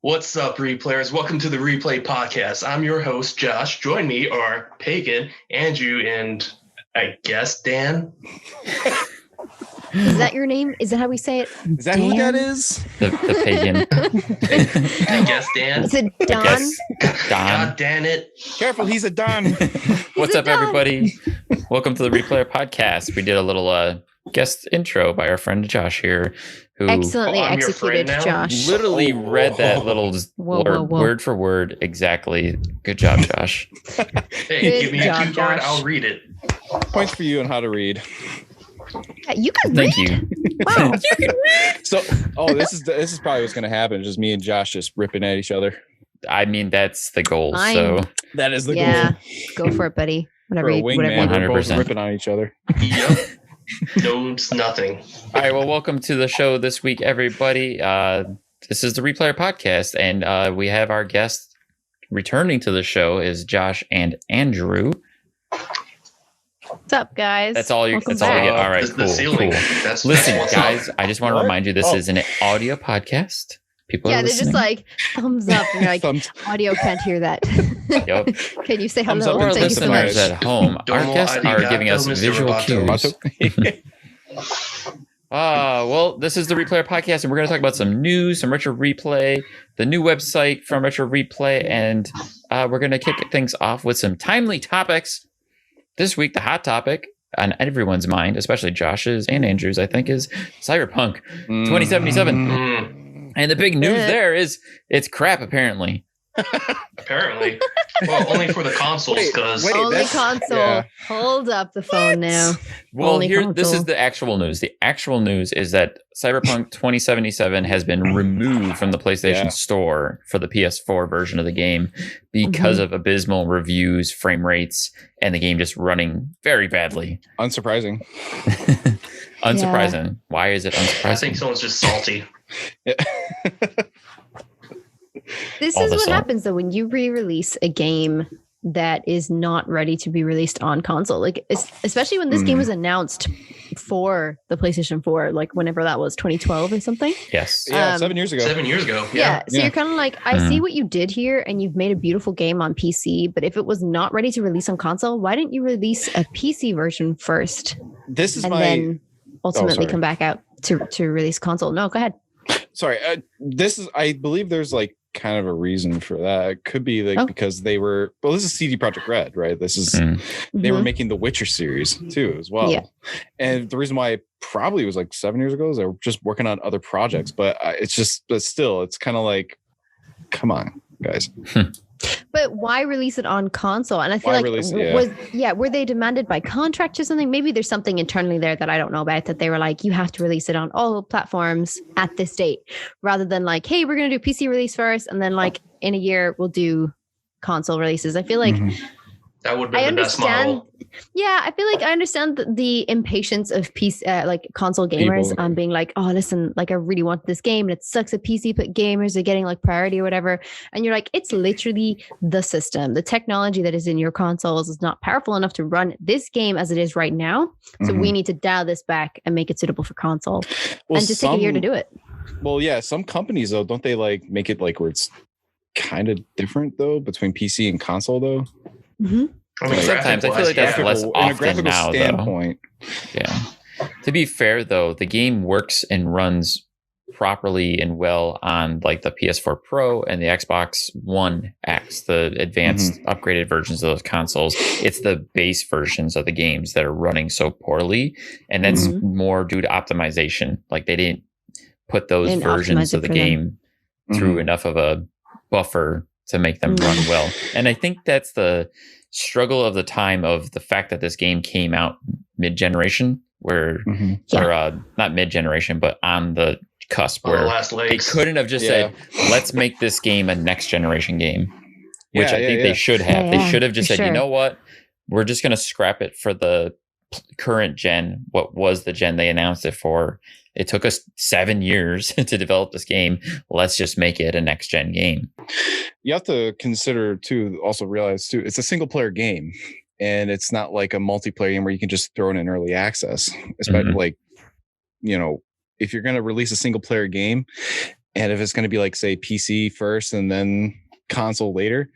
What's up, replayers? Welcome to the Replay Podcast. I'm your host, Josh. Join me are Pagan, Andrew, and I guess Dan. Is that your name? Is that how we say it? Is that Dan? Who that is? The Pagan. I guess Dan. Is it Don? Don. God damn it. Careful, he's a Don. What's up, everybody? Welcome to the Replayer Podcast. We did a little guest intro by our friend Josh here, who excellently executed, Josh. Literally read that little word for word exactly. Good job, Josh. Hey, give me a cue card, I'll read it. Points for you on how to read. You can read. Thank you. Wow. You can read. So, this is probably what's going to happen. Just me and Josh just ripping at each other. I mean, that's the goal. Fine. So that is the goal. Go for it, buddy. Whatever. For a wingman, whatever. we're both ripping on each other. Yep. Knows nothing. All right. Well, welcome to the show this week, everybody. This is the Replayer Podcast, and we have our guest returning to the show is Josh and Andrew. What's up, guys? That's all you. That's all we get. All right, the ceiling. Cool. Listen, guys, I just want to remind you, this is an audio podcast. People are listening. They're just like thumbs up, and you're like, audio can't hear that. Yep. Can you say Thumbs hello? up Our Thank listeners at home, our guests are giving us visual cues. Well, this is the Replayer Podcast, and we're going to talk about some news, some Retro Replay, the new website from Retro Replay, and we're going to kick things off with some timely topics. This week, the hot topic on everyone's mind, especially Josh's and Andrew's, I think, is Cyberpunk 2077. And the big news there is it's crap, apparently. Apparently. Well, only for the consoles, because only console. Yeah. Hold up the phone now. Well, this is the actual news. The actual news is that Cyberpunk 2077 has been removed from the PlayStation Store for the PS4 version of the game because of abysmal reviews, frame rates, and the game just running very badly. Unsurprising. Unsurprising. Yeah. Why is it unsurprising? I think someone's just salty. This is what happens though when you re-release a game that is not ready to be released on console. Like especially when this game was announced for the PlayStation 4, like whenever that was, 2012 or something. Yes. Yeah, 7 years ago. 7 years ago. Yeah. So you're kind of like, I see what you did here, and you've made a beautiful game on PC. But if it was not ready to release on console, why didn't you release a PC version first? This is then ultimately come back out to release console. No, go ahead. Sorry. I believe there's like kind of a reason for that. It could be like because they were, this is CD Projekt Red, right? This is they were making the Witcher series too as well. Yeah. And the reason why it probably was like 7 years ago is they were just working on other projects, but it's kind of like, come on, guys. But why release it on console? And I feel were they demanded by contract or something? Maybe there's something internally there that I don't know about, that they were like, you have to release it on all platforms at this date, rather than like, hey, we're going to do PC release first, and then like in a year we'll do console releases. I feel like that would be the best model. Yeah, I feel like I understand the impatience of PC, like console gamers, being like, oh, listen, like I really want this game, and it sucks that PC gamers are getting like priority or whatever. And you're like, it's literally the system, the technology that is in your consoles is not powerful enough to run this game as it is right now. So we need to dial this back and make it suitable for console, and just take a year to do it. Well, yeah, some companies though, don't they like make it like where it's kind of different though between PC and console though? I mean, sometimes I feel like that's less often now, standpoint. Though. Yeah. To be fair, though, the game works and runs properly and well on like the PS4 Pro and the Xbox One X, the advanced upgraded versions of those consoles. It's the base versions of the games that are running so poorly, and that's more due to optimization. Like they didn't put those versions of the game through enough of a buffer to make them run well. And I think that's the struggle of the time, of the fact that this game came out mid-generation, or not mid-generation, but on the cusp, where they couldn't have just said, let's make this game a next generation game, which I think they should have. They should have just said, you know what, we're just going to scrap it for the current gen, what was the gen they announced it for. It took us 7 years to develop this game. Let's just make it a next gen game. You have to consider too, also realize too, it's a single player game, and it's not like a multiplayer game where you can just throw it in early access. Especially like, if you're going to release a single player game, and if it's going to be like, say, PC first and then console later,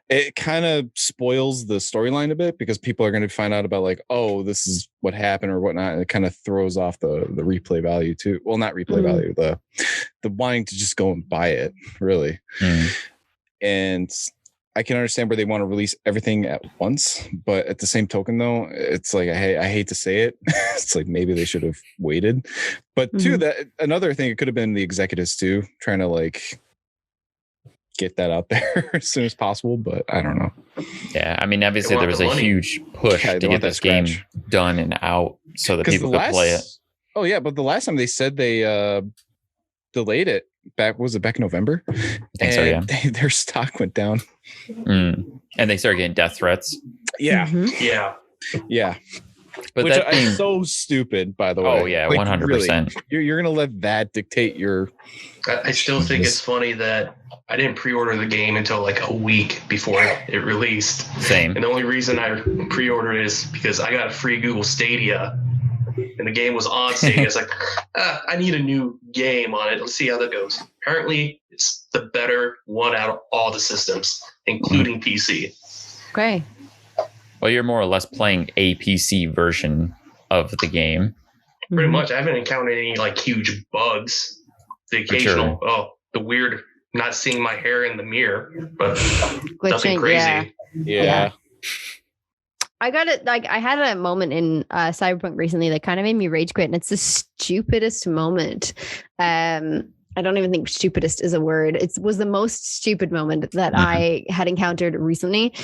it kind of spoils the storyline a bit, because people are going to find out about like, oh, this is what happened or whatnot, and it kind of throws off the replay value too. Well, not replay value, the wanting to just go and buy it, really. And I can understand where they want to release everything at once, but at the same token, though, it's like, I hate to say it, it's like maybe they should have waited. But too, that another thing, it could have been the executives too, trying to like get that out there as soon as possible, but I don't know. Yeah, I mean, obviously there was a huge push to get this game done and out so that people could play it. Oh yeah, but the last time they said they delayed it back in November? I think so, yeah. Their stock went down. And they started getting death threats. Yeah. But which is so stupid, by the way. Oh yeah, 100%. Really, you're gonna let that dictate your... I still think it's funny that I didn't pre-order the game until like a week before it released. Same. And the only reason I pre-ordered it is because I got a free Google Stadia, and the game was on Stadia. It's like, I need a new game on it. Let's see how that goes. Apparently, it's the better one out of all the systems, including PC. Okay. Well, you're more or less playing a PC version of the game. Pretty much. I haven't encountered any like huge bugs. The occasional, the weird not seeing my hair in the mirror, but nothing crazy. Yeah. I got it. Like, I had a moment in Cyberpunk recently that kind of made me rage quit, and it's the stupidest moment. I don't even think stupidest is a word. It was the most stupid moment that I had encountered recently.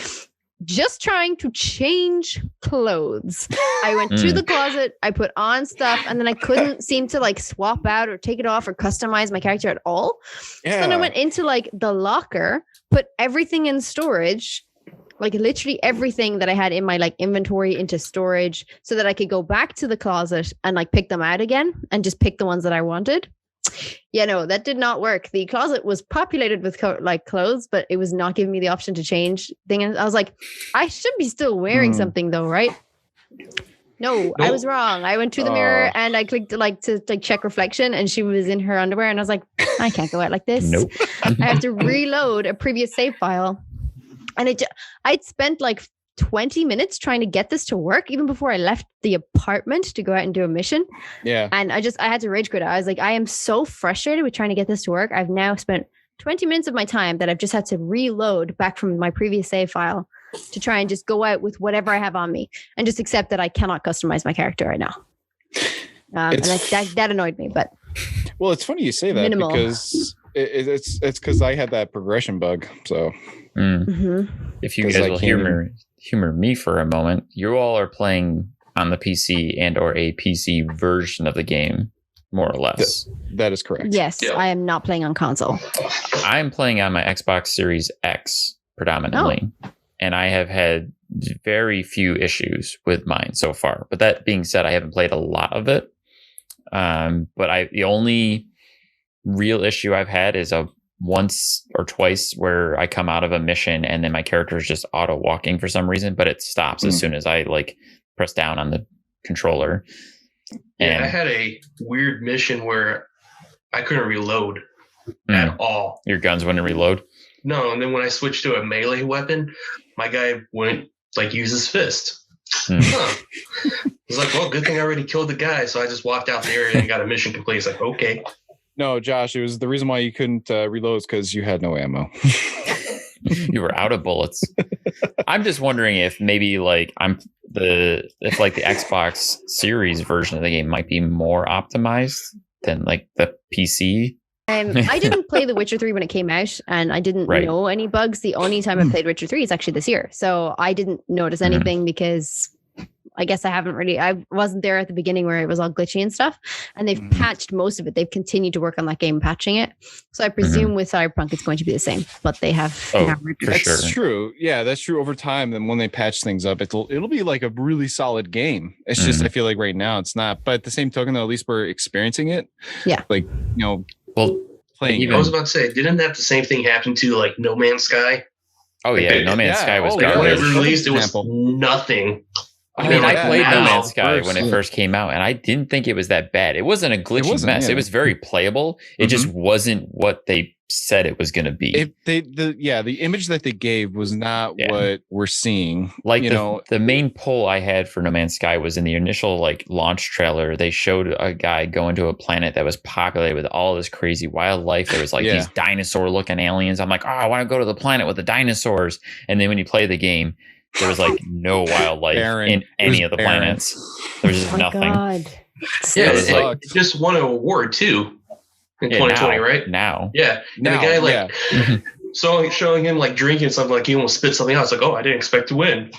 Just trying to change clothes. I went to the closet, I put on stuff, and then I couldn't seem to like swap out or take it off or customize my character at all. Yeah. So then I went into like the locker, put everything in storage, like literally everything that I had in my like inventory into storage, so that I could go back to the closet and like pick them out again and just pick the ones that I wanted. Yeah, no, that did not work. The closet was populated with clothes, but it was not giving me the option to change thing. And I was like, I should be still wearing something though, right? No, I was wrong. I went to the mirror and I clicked to check reflection, and she was in her underwear, and I was like, I can't go out like this. Nope. I have to reload a previous save file. And I'd spent like 20 minutes trying to get this to work, even before I left the apartment to go out and do a mission. Yeah. And I had to rage quit. I was like, I am so frustrated with trying to get this to work. I've now spent 20 minutes of my time that I've just had to reload back from my previous save file to try and just go out with whatever I have on me and just accept that I cannot customize my character right now. And that annoyed me, but. Well, it's funny you say that because it's because I had that progression bug. So if you guys will humor me for a moment, you all are playing on the PC and or a PC version of the game, more or less. That is correct. Yes, yeah. I am not playing on console. I'm playing on my Xbox Series X predominantly, and I have had very few issues with mine so far. But that being said, I haven't played a lot of it. But the only real issue I've had is once or twice where I come out of a mission and then my character is just auto walking for some reason, but it stops as soon as I like press down on the controller. Yeah, I had a weird mission where I couldn't reload at all. Your guns wouldn't reload? No, and then when I switched to a melee weapon, my guy wouldn't like use his fist. It's like, well, good thing I already killed the guy, so I just walked out the area and got a mission complete. It's like, okay. No, Josh, it was the reason why you couldn't reload is because you had no ammo. You were out of bullets. I'm just wondering if maybe like the Xbox Series version of the game might be more optimized than like the PC. I didn't play The Witcher 3 when it came out, and I didn't know any bugs. The only time I played Witcher 3 is actually this year. So I didn't notice anything because I guess I wasn't there at the beginning where it was all glitchy and stuff. And they've patched most of it. They've continued to work on that game, patching it. So I presume with Cyberpunk, it's going to be the same, but they have. That's true. Yeah, that's true. Over time, then when they patch things up, it'll be like a really solid game. It's just, I feel like right now it's not. But at the same token, though, at least we're experiencing it. Yeah. Like, playing. I was about to say, didn't that the same thing happen to like No Man's Sky? Oh yeah, No Man's Sky was garbage. When it released, it was nothing. I mean, I played No Man's Sky when it first came out, and I didn't think it was that bad. It wasn't a glitchy mess. Yeah. It was very playable. It just wasn't what they said it was going to be. The image that they gave was not what we're seeing. Like the main pull I had for No Man's Sky was in the initial like launch trailer. They showed a guy going to a planet that was populated with all this crazy wildlife. There was like these dinosaur-looking aliens. I'm like, I want to go to the planet with the dinosaurs. And then when you play the game, there was like no wildlife in any of the planets. There was just nothing. God. Yeah, it just won an award too in 2020, right? Now. Yeah. And the guy showing him like drinking something, like he almost spit something out. It's like, I didn't expect to win.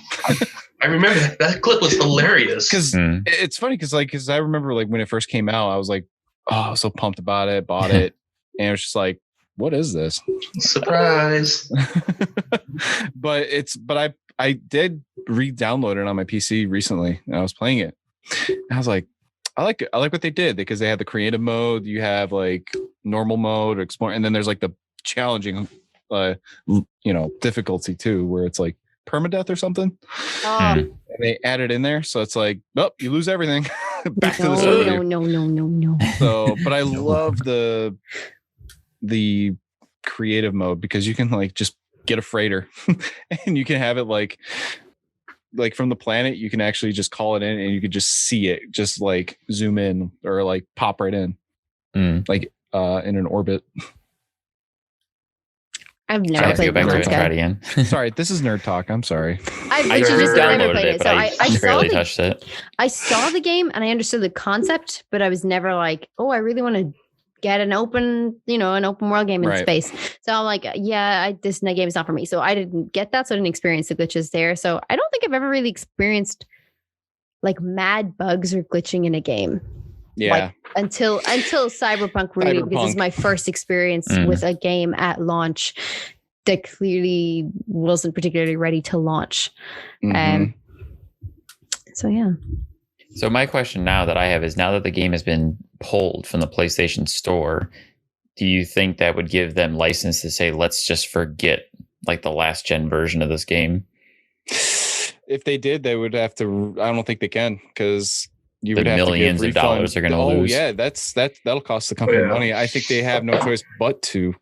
I remember that clip was hilarious. Because it's funny because I remember like when it first came out, I was like, I was so pumped about it, bought it, and it was just like, what is this? Surprise. But I did re-download it on my PC recently, and I was playing it. And I was like, I like what they did, because they have the creative mode, you have like normal mode, explore, and then there's like the challenging, difficulty too, where it's like permadeath or something. And they add it in there, so it's like, you lose everything. Back to the server. No. So, but I love the creative mode, because you can like just get a freighter and you can have it like from the planet, you can actually just call it in and you can just see it, just like zoom in or like pop right in, like in an orbit. I've never played No Man's Sky. Try it again. Sorry, this is nerd talk. I'm sorry. I just never played it. So I barely touched it. I saw the game and I understood the concept, but I was never like, I really want to get an open world game in space. So I'm like, this game is not for me. So I didn't get that. So I didn't experience the glitches there. So I don't think I've ever really experienced like mad bugs or glitching in a game. Yeah. Like, until Cyberpunk really, because this is my first experience with a game at launch that clearly wasn't particularly ready to launch. So yeah. So my question now that I have is, now that the game has been pulled from the PlayStation Store, do you think that would give them license to say, let's just forget like the last gen version of this game? If they did, they would have to. I don't think they can, because you the would have millions to of dollars they're going to lose. Yeah, that'll cost the company money. I think they have no choice but to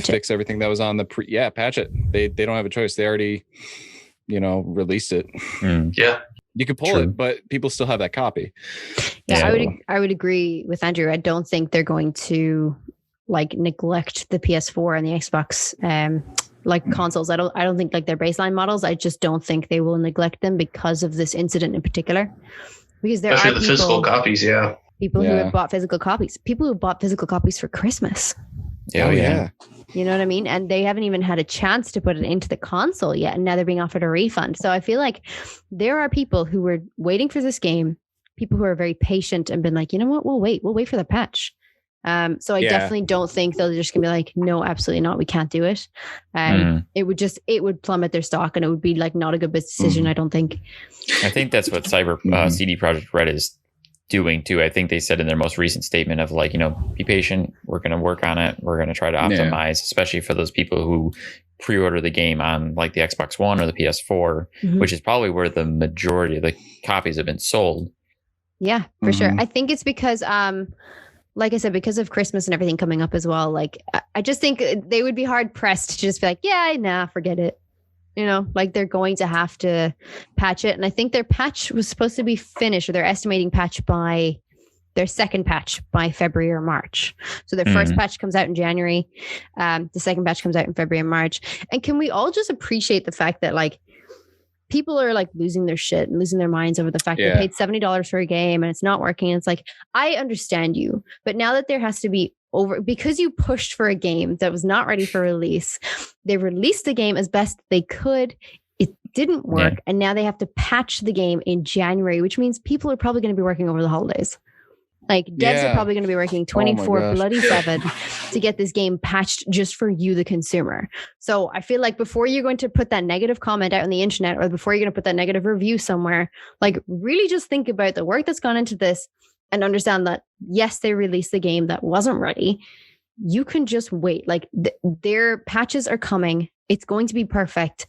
fix everything that was on the patch it. They don't have a choice. They already released it. Yeah. You can pull it, but people still have that copy. Yeah, I would agree with Andrew. I don't think they're going to like neglect the PS4 and the Xbox consoles. I don't think like their baseline models. I just don't think they will neglect them because of this incident in particular. Because there especially are the physical copies, people who have bought physical copies. People who bought physical copies for Christmas. Oh yeah. You know what I mean? And they haven't even had a chance to put it into the console yet. And now they're being offered a refund. So I feel like there are people who were waiting for this game, people who are very patient and been like, you know what, we'll wait for the patch. So I definitely don't think they're just gonna be like, no, absolutely not, we can't do it. It would plummet their stock, and it would be like not a good business decision. I don't think. I think that's what CD Projekt Red is doing too. I think they said in their most recent statement of like, be patient. We're going to work on it. We're going to try to optimize, especially for those people who pre-order the game on like the Xbox One or the PS4, which is probably where the majority of the copies have been sold. Yeah, for sure. I think it's because, like I said, because of Christmas and everything coming up as well. Like, I just think they would be hard pressed to just be like, forget it. Like they're going to have to patch it. And I think their patch was supposed to be finished, or they're estimating their second patch by February or March. So their first patch comes out in January. The second patch comes out in February and March. And can we all just appreciate the fact that like people are like losing their shit and losing their minds over the fact they paid $70 for a game and it's not working. And it's like, I understand you, but now that there has to be because you pushed for a game that was not ready for release, they released the game as best they could. It didn't work. And now they have to patch the game in January, which means people are probably going to be working over the holidays. Like devs are probably going to be working 24/7 to get this game patched just for you, the consumer. So I feel like before you're going to put that negative comment out on the internet, or before you're going to put that negative review somewhere, like really just think about the work that's gone into this and understand that, yes, they released the game that wasn't ready. You can just wait. Like their patches are coming. It's going to be perfect.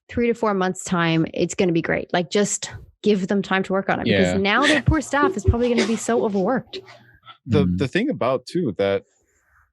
3 to 4 months time, it's going to be great. Like, just give them time to work on it, because now their poor staff is probably going to be so overworked. The thing about too that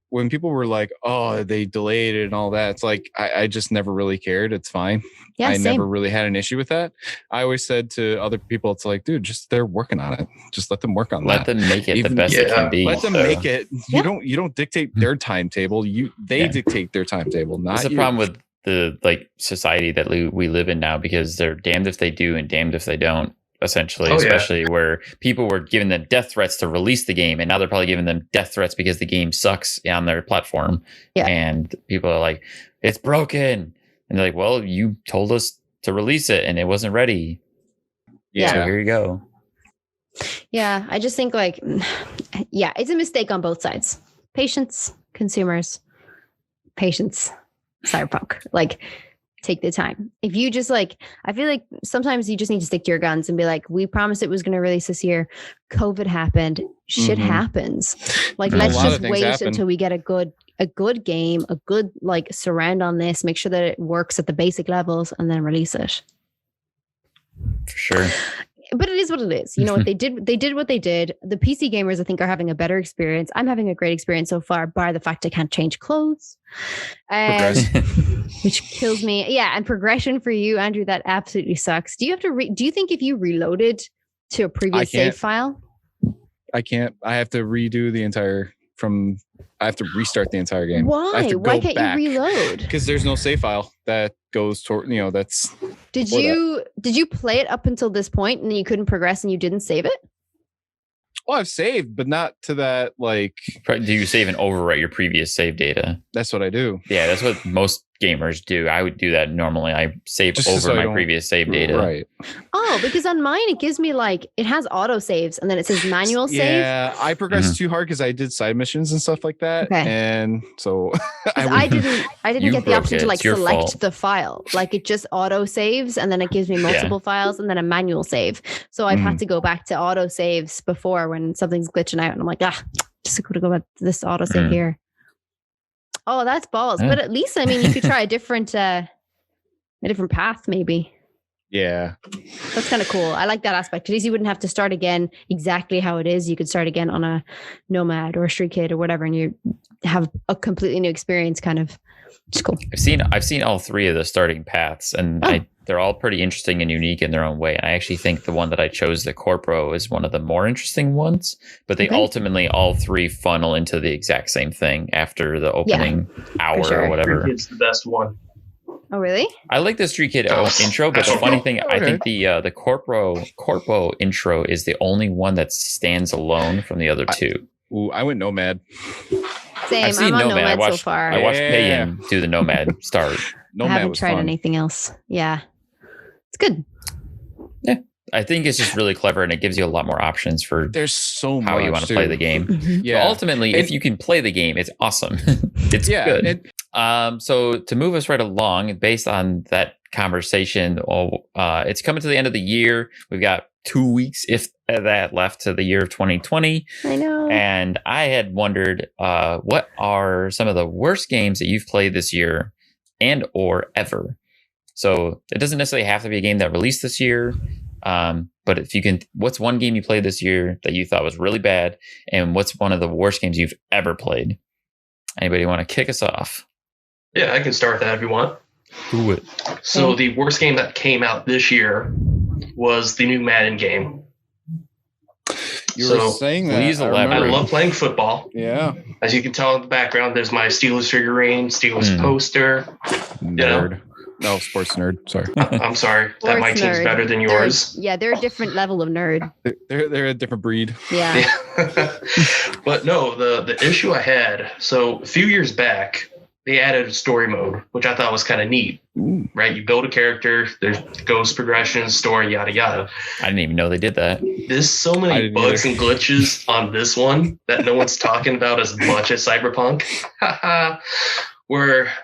when people were like, oh, they delayed it and all that, it's like I just never really cared. It's fine. Yeah, I same. never really had an issue with that. I always said to other people, it's like, dude, just they're working on it. Just let them work on that. Let them make it the best it can be. Let them make it. You don't dictate their timetable. They dictate their timetable, not That's the problem with the society that we live in now, because they're damned if they do and damned if they don't. Essentially, especially where people were giving them death threats to release the game, and now they're probably giving them death threats because the game sucks on their platform. Yeah. And people are like, it's broken. And they're like, well, you told us to release it and it wasn't ready. Yeah. So here you go. Yeah. I just think it's a mistake on both sides. Patience, consumers, patience, Cyberpunk. Take the time. If you just I feel like sometimes you just need to stick to your guns and be like, we promised it was going to release this year. COVID happened. Shit happens. Let's just wait until we get a good game, a good surround on this, make sure that it works at the basic levels, and then release it. For sure. But it is what it is. You know what they did? They did what they did. The PC gamers, I think, are having a better experience. I'm having a great experience so far, bar the fact I can't change clothes, which kills me. Yeah, and progression for you, Andrew, that absolutely sucks. Do you have to? Do you think if you reloaded to a previous save file? I can't. I have to redo the entire I have to restart the entire game. Why? Why can't you reload? Because there's no save file that goes toward, that's. Did you play it up until this point and you couldn't progress and you didn't save it? Well, I've saved, but not to that, Do you save and overwrite your previous save data? That's what I do. Yeah, that's what most gamers do. I would do that normally. I save over my previous save data. Right. Oh, because on mine, it gives me it has auto saves and then it says manual save. Yeah, I progressed too hard because I did side missions and stuff like that. Okay. And so I didn't get the option to select the file. It just auto saves and then it gives me multiple files and then a manual save. So I've had to go back to auto saves before when something's glitching out and I'm like, just going to go back to this auto save here. Oh, that's balls. But at least, you could try a different path, maybe. Yeah. That's kind of cool. I like that aspect. At least you wouldn't have to start again exactly how it is. You could start again on a Nomad or a Street Kid or whatever, and you have a completely new experience, kind of. It's cool. I've seen all three of the starting paths, and they're all pretty interesting and unique in their own way. And I actually think the one that I chose, the Corpro, is one of the more interesting ones. But they ultimately all three funnel into the exact same thing after the opening hour or whatever. It's the best one. Oh, really? I like the Street Kid intro, but the funny thing, I think the Corpo intro is the only one that stands alone from the other two. I went Nomad. Same. I've seen I'm on Nomad so far. I watched Pagan do the Nomad start. Nomad I haven't was tried fun. anything else. Yeah. It's good. Yeah. I think it's just really clever, and it gives you a lot more options for there's so how you want to play the game. Yeah. So ultimately, if you can play the game, it's awesome. It's good. So to move us right along, based on that conversation, it's coming to the end of the year. We've got 2 weeks, if that, left to the year of 2020. I know. And I had wondered, what are some of the worst games that you've played this year and or ever? So it doesn't necessarily have to be a game that released this year. But if you can, what's one game you played this year that you thought was really bad? And what's one of the worst games you've ever played? Anybody want to kick us off? Yeah, I can start that if you want. Do it. So the worst game that came out this year was the new Madden game. You were saying that. Please elaborate. I love playing football. Yeah. As you can tell in the background, there's my Steelers figurine, Steelers poster. Nerd. No, sports nerd. Sorry. I'm sorry. That my team's better than yours. They're a different level of nerd. They're a different breed. Yeah. But no, the issue I had, so a few years back, they added a story mode, which I thought was kind of neat. Ooh. Right? You build a character, there's ghost progression, story, yada, yada. I didn't even know they did that. There's so many bugs and glitches on this one that no one's talking about as much as Cyberpunk.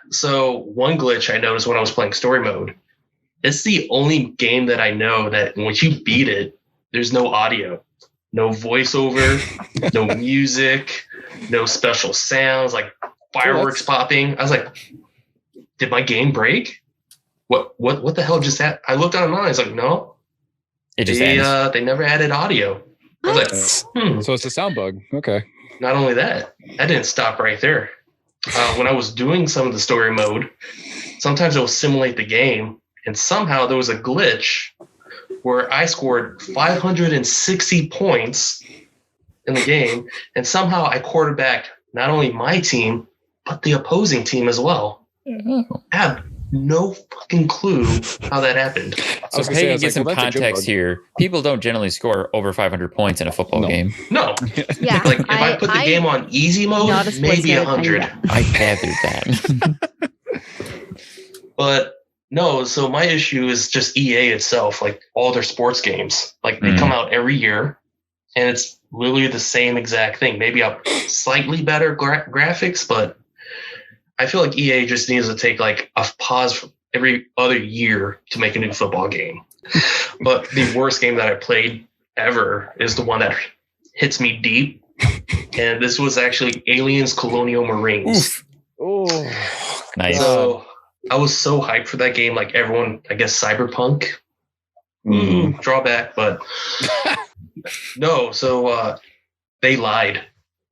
So one glitch I noticed when I was playing story mode, it's the only game that I know that once you beat it, there's no audio, no voiceover, no music, no special sounds, like fireworks popping. I was like, did my game break? what the hell just happened? I looked online. I was like, no, It just they never added audio. I was like, So it's a sound bug. Okay. Not only that didn't stop right there. When I was doing some of the story mode, sometimes it will simulate the game, and somehow there was a glitch where I scored 560 points in the game, and somehow I quarterbacked not only my team, but the opposing team as well. I have no fucking clue how that happened. So Pagan, get some context here. People don't generally score over 500 points in a football game. No. Yeah. Like, if I put the game on easy mode, maybe 100. I gathered that. But no, so my issue is just EA itself, like all their sports games. Like, they come out every year, and it's literally the same exact thing. Maybe a slightly better graphics, but I feel like EA just needs to take like a pause every other year to make a new football game. But the worst game that I played ever is the one that hits me deep. And this was actually Aliens Colonial Marines. Oof. Oh, nice. So I was so hyped for that game. Like everyone, I guess Cyberpunk. Drawback, but no. So they lied.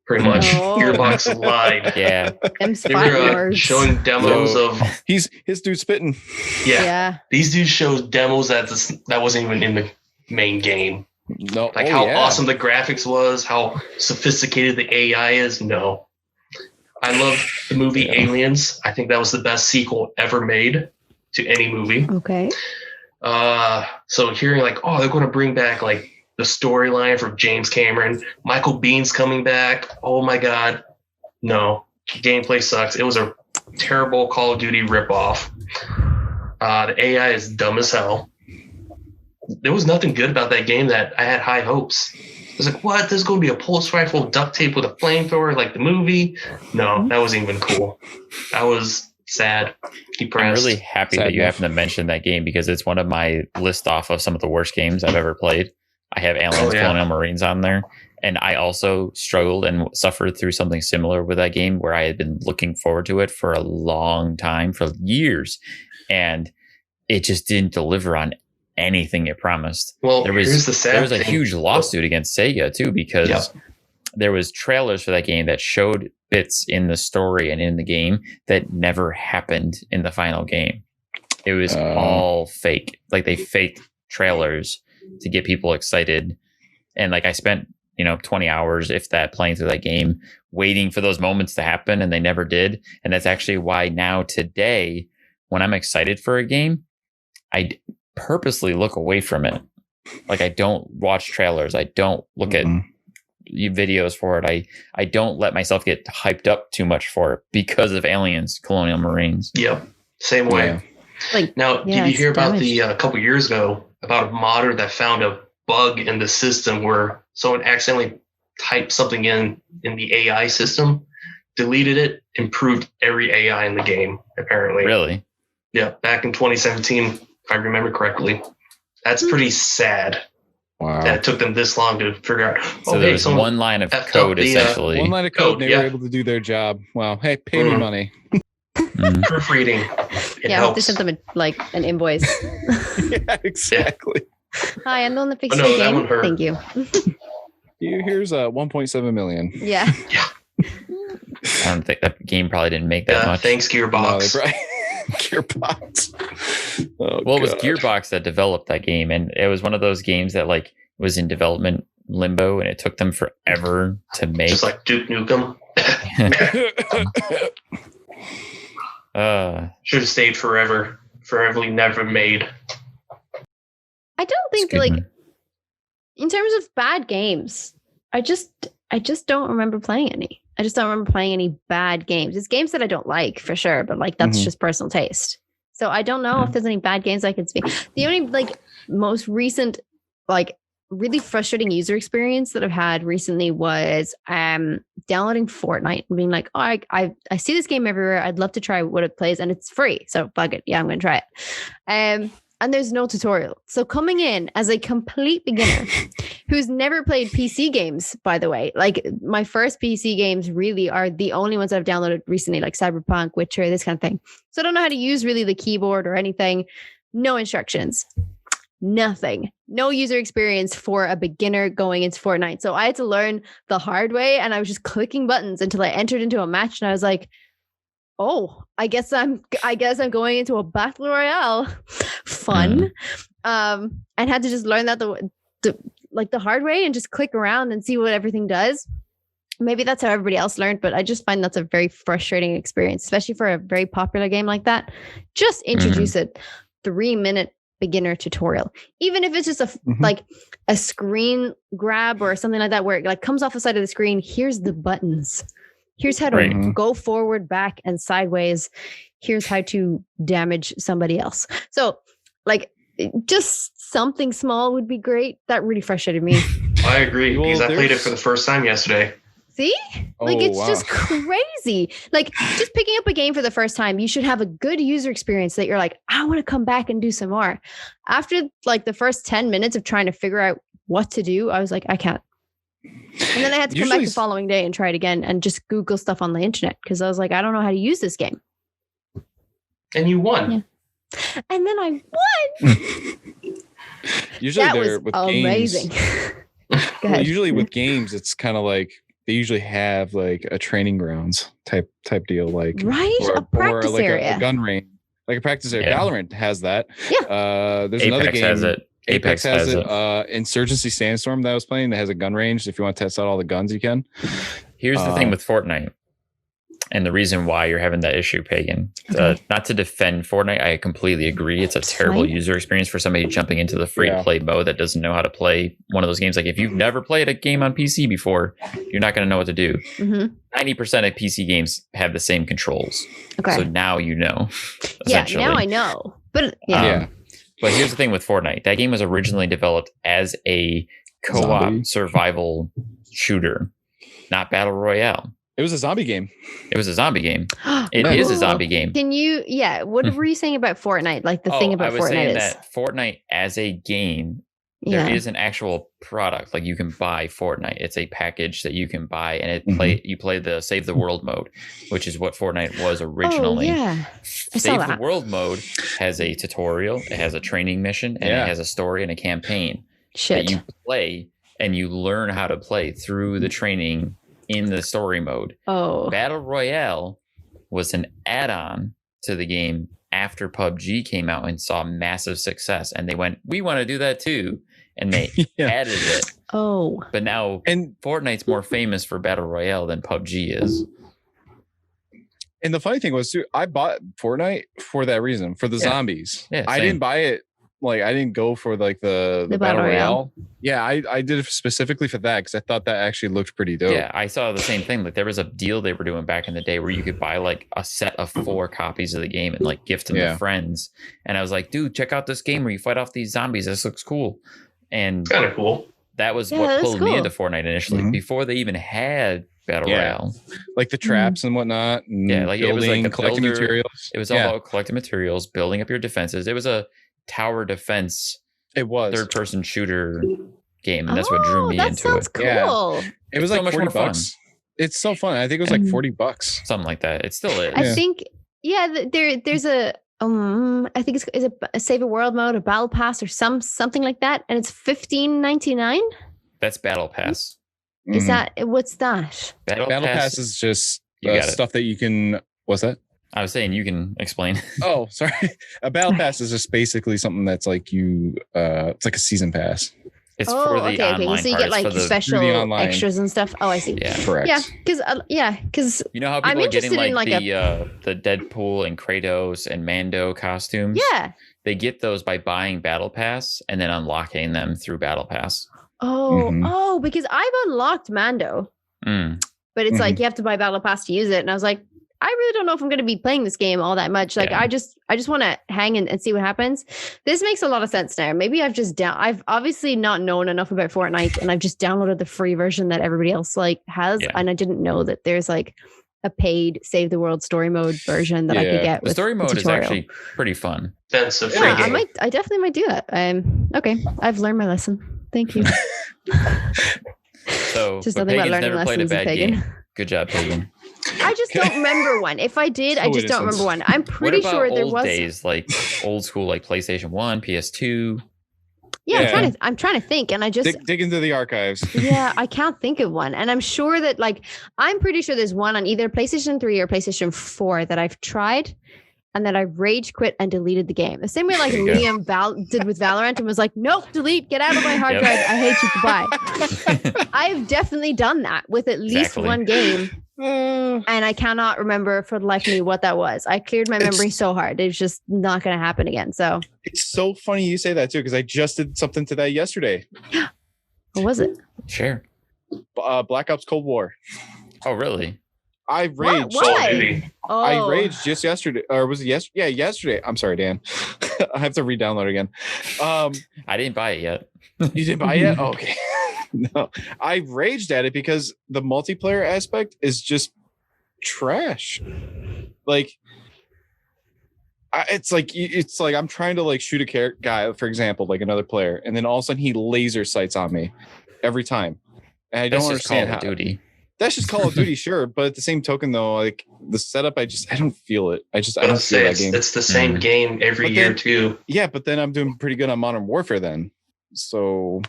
Pretty much. Gearbox lied. Yeah. They were showing demos of... his dude's spitting. Yeah. These dudes showed demos that wasn't even in the main game. No. Like how awesome the graphics was, how sophisticated the AI is. No. I love the movie Aliens. I think that was the best sequel ever made to any movie. Okay. So hearing like, they're going to bring back like the storyline from James Cameron, Michael Bihn's coming back. Oh my God. No, gameplay sucks. It was a terrible Call of Duty ripoff. The AI is dumb as hell. There was nothing good about that game that I had high hopes. I was like, what? There's going to be a pulse rifle duct tape with a flamethrower like the movie? No, that wasn't even cool. I was sad, depressed. I'm really happy that you happen to mention that game because it's one of my list off of some of the worst games I've ever played. I have Aliens Colonial Marines on there. And I also struggled and suffered through something similar with that game where I had been looking forward to it for a long time, for years. And it just didn't deliver on anything it promised. Well, there was a huge lawsuit against Sega too, because there was trailers for that game that showed bits in the story and in the game that never happened in the final game. It was all fake. Like they faked trailers to get people excited. And like I spent, 20 hours, if that, playing through that game, waiting for those moments to happen, and they never did. And that's actually why now today, when I'm excited for a game, I purposely look away from it. Like I don't watch trailers. I don't look at videos for it. I don't let myself get hyped up too much for it because of Aliens Colonial Marines. Yep. Same way. Yeah. Like, now, did you hear about a couple years ago about a modder that found a bug in the system where someone accidentally typed something in the AI system, deleted it, improved every AI in the game, apparently. Really? Yeah, back in 2017, if I remember correctly. That's pretty sad. Wow. That it took them this long to figure out. So there's one line of code, essentially. One line of code, they were able to do their job. Well, hey, pay me money. Proofreading. I have to send them an invoice. Yeah, exactly. Hi, I'm the one that fixed your game. Thank you. Here's 1.7 million. Yeah. I don't think that game probably didn't make that much. Thanks, Gearbox. No, Gearbox. It was Gearbox that developed that game, and it was one of those games that was in development limbo, and it took them forever to make. Just like Duke Nukem. Should have stayed forever. Foreverly never made. I don't think in terms of bad games, I just don't remember playing any. I just don't remember playing any bad games. It's games that I don't like for sure, but that's just personal taste. So I don't know if there's any bad games I can speak. The only most recent really frustrating user experience that I've had recently was downloading Fortnite and being like, I see this game everywhere. I'd love to try what it plays, and it's free. So fuck it. Yeah, I'm gonna try it. and there's no tutorial. So coming in as a complete beginner who's never played PC games, by the way, like my first PC games really are the only ones I've downloaded recently, like Cyberpunk, Witcher, this kind of thing. So I don't know how to use really the keyboard or anything. No instructions, nothing, no user experience for a beginner going into Fortnite. So I had to learn the hard way, and I was just clicking buttons until I entered into a match, and I was like, oh, I guess I'm going into a battle royale. Fun. And had to just learn that the hard way and just click around and see what everything does. Maybe that's how everybody else learned, but I just find that's a very frustrating experience, especially for a very popular game like that. Just introduce a 3-minute beginner tutorial, even if it's just like a screen grab or something like that, where it like comes off the side of the screen. Here's the buttons. Here's how to go forward, back, and sideways. Here's how to damage somebody else. So, like, just something small would be great. That really frustrated me. I agree, because I played it for the first time yesterday. See? Like, it's just crazy. Like, just picking up a game for the first time, you should have a good user experience that you're like, I want to come back and do some more. After, like, the first 10 minutes of trying to figure out what to do, I was like, I can't. And then I had to come back the following day and try it again and just Google stuff on the internet, because I was like, I don't know how to use this game. And you won. Yeah. And then I won. Usually that was with amazing. Well, usually with games, it's kind of like they usually have like a training grounds type deal, like a practice like area, a gun range, like a practice area. Yeah. Valorant has that. Yeah. There's Apex another game. Has it. Apex has it. Insurgency Sandstorm that I was playing that has a gun range. If you want to test out all the guns, you can. Here's the thing with Fortnite, and the reason why you're having that issue, Pagan. Not to defend Fortnite, I completely agree. It's a terrible user experience for somebody jumping into the free-to-play mode that doesn't know how to play one of those games. Like, if you've never played a game on PC before, you're not going to know what to do. 90% of PC games have the same controls. Okay. So now you know. Yeah, now I know. But But here's the thing with Fortnite. That game was originally developed as a co-op survival shooter, not battle royale. It was a zombie game. It is a zombie game. Can you, what were you saying about Fortnite? Like the thing about Fortnite is? I was saying that Fortnite as a game, there is an actual product. Like, you can buy Fortnite. It's a package that you can buy, and you play the Save the World mode, which is what Fortnite was originally. Oh, yeah. Save the World mode has a tutorial, it has a training mission, and it has a story and a campaign that you play, and you learn how to play through the training in the story mode. Battle Royale was an add-on to the game after PUBG came out and saw massive success, and they went, we want to do that too, and they added it. But now Fortnite's more famous for Battle Royale than PUBG is. And the funny thing was, too, I bought Fortnite for that reason, for the zombies. I didn't buy it. Like, I didn't go for like the Battle Royale. Yeah, I did it specifically for that because I thought that actually looked pretty dope. Yeah, I saw the same thing. Like, there was a deal they were doing back in the day where you could buy like a set of 4 copies of the game and like gift them to friends. And I was like, dude, check out this game where you fight off these zombies. This looks cool. And kind of cool. That was what pulled me into Fortnite initially, before they even had Battle Royale. Like the traps and whatnot. And like it was like the collecting materials. It was all about collecting materials, building up your defenses. It was a tower defense. It was third-person shooter game, and that's what drew me into sounds it. Cool. Yeah. It was like so $40. Fun. It's so fun. I think it was like $40, something like that. It still is. I think, there's a I think is a Save a World mode, a Battle Pass, or something like that, and it's $15.99. That's Battle Pass. Is that what's that? Battle Pass is just stuff that you can. What's that? I was saying you can explain. Oh, sorry. A Battle Pass is just basically something that's like it's like a season pass. It's for the online so you get like special extras and stuff. Oh, I see. Yeah, correct. Yeah, because you know how people are getting like the Deadpool and Kratos and Mando costumes. Yeah, they get those by buying Battle Pass and then unlocking them through Battle Pass. Because I've unlocked Mando, but it's like you have to buy Battle Pass to use it, and I was like, I really don't know if I'm going to be playing this game all that much. Like, I just want to hang and see what happens. This makes a lot of sense now. Maybe I've obviously not known enough about Fortnite, and I've just downloaded the free version that everybody else like has. And I didn't know that there's like a paid Save the World story mode version that I could get. The story mode is actually pretty fun. That's a free game. I definitely might do that. Okay, I've learned my lesson. Thank you. So, just nothing about learning never played a lessons, bad Pagan. game. Good job, Pagan. I just don't remember one. If I did, I just don't remember one. I'm pretty sure there was days, like old school, like PlayStation 1, PS2. Yeah, I'm trying to think, and I just dig into the archives. Yeah, I can't think of one, and I'm sure that I'm pretty sure there's one on either PlayStation 3 or PlayStation 4 that I've tried, and then I rage quit and deleted the game. The same way Liam did with Valorant and was like, nope, delete, get out of my hard drive. I hate you, goodbye. I've definitely done that with at least one game. And I cannot remember for the life of me what that was. I cleared my memory so hard. It's just not going to happen again. So it's so funny you say that too, because I just did something to that yesterday. What was it? Sure. Black Ops Cold War. Oh, really? I raged. Why? I raged just yesterday, or was it yesterday? Yeah, yesterday. I'm sorry, Dan. I have to re-download again. I didn't buy it yet. You didn't buy it yet? Okay. No, I raged at it because the multiplayer aspect is just trash. Like, it's like I'm trying to shoot a guy, for example, like another player, and then all of a sudden he laser sights on me every time, and I don't understand how. Duty. That's just Call of Duty, sure, but at the same token, though, like the setup, I don't feel it. I don't feel that game. It's the same game every year too. Yeah, but then I'm doing pretty good on Modern Warfare then, so.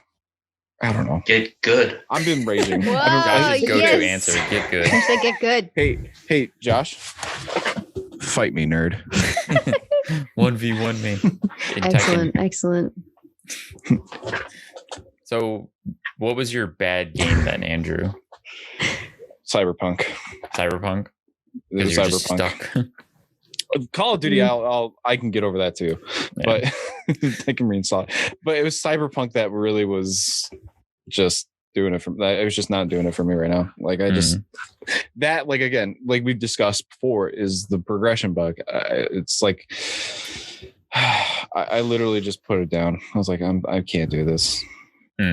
I don't know. Get good. I've been raging. Josh's go-to answer. Get good. Get good. Hey, Josh. Fight me, nerd. 1v1 me. Excellent. So, what was your bad game then, Andrew? Cyberpunk. Because you're just stuck. Call of Duty, I can get over that too, but I can reinstall it. But it was Cyberpunk that really was just doing it it was just not doing it for me right now. Like I just that again, like we've discussed before, is the progression bug. It's like I literally just put it down. I was like, I can't do this.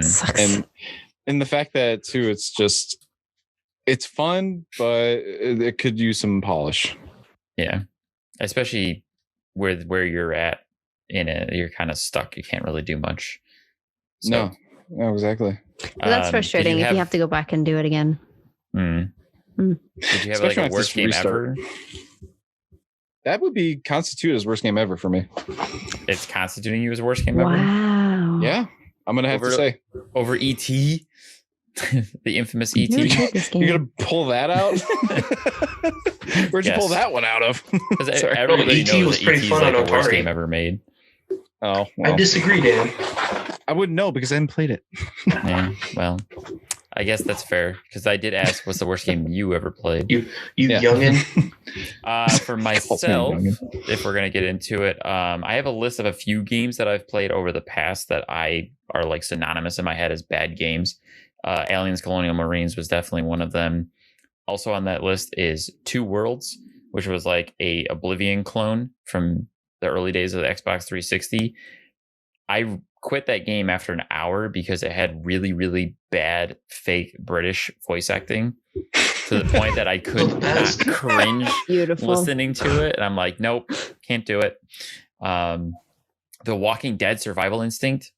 Sucks. And the fact that too, it's fun, but it could use some polish. Yeah. Especially where you're at in it, you're kind of stuck. You can't really do much. So, no, exactly. Well, that's frustrating if you have to go back and do it again. Did you have a worst game ever? That would be constituted as worst game ever for me. It's constituting you as worst game ever? Wow. Yeah, I'm going to have to say. Over E.T.? The infamous E.T. You're gonna pull that out? Where'd you pull that one out of? Because everybody knows that E.T. is like the worst game ever made. Oh, well. I disagree, Dan. I wouldn't know because I haven't played it. Yeah, well, I guess that's fair because I did ask, what's the worst game you ever played? You youngin. For myself, if we're gonna get into it, I have a list of a few games that I've played over the past that are like synonymous in my head as bad games. Aliens Colonial Marines was definitely one of them. Also on that list is Two Worlds, which was like a Oblivion clone from the early days of the Xbox 360. I quit that game after an hour because it had really, really bad fake British voice acting to the point that I could not cringe listening to it. And I'm like, nope, can't do it. The Walking Dead Survival Instinct,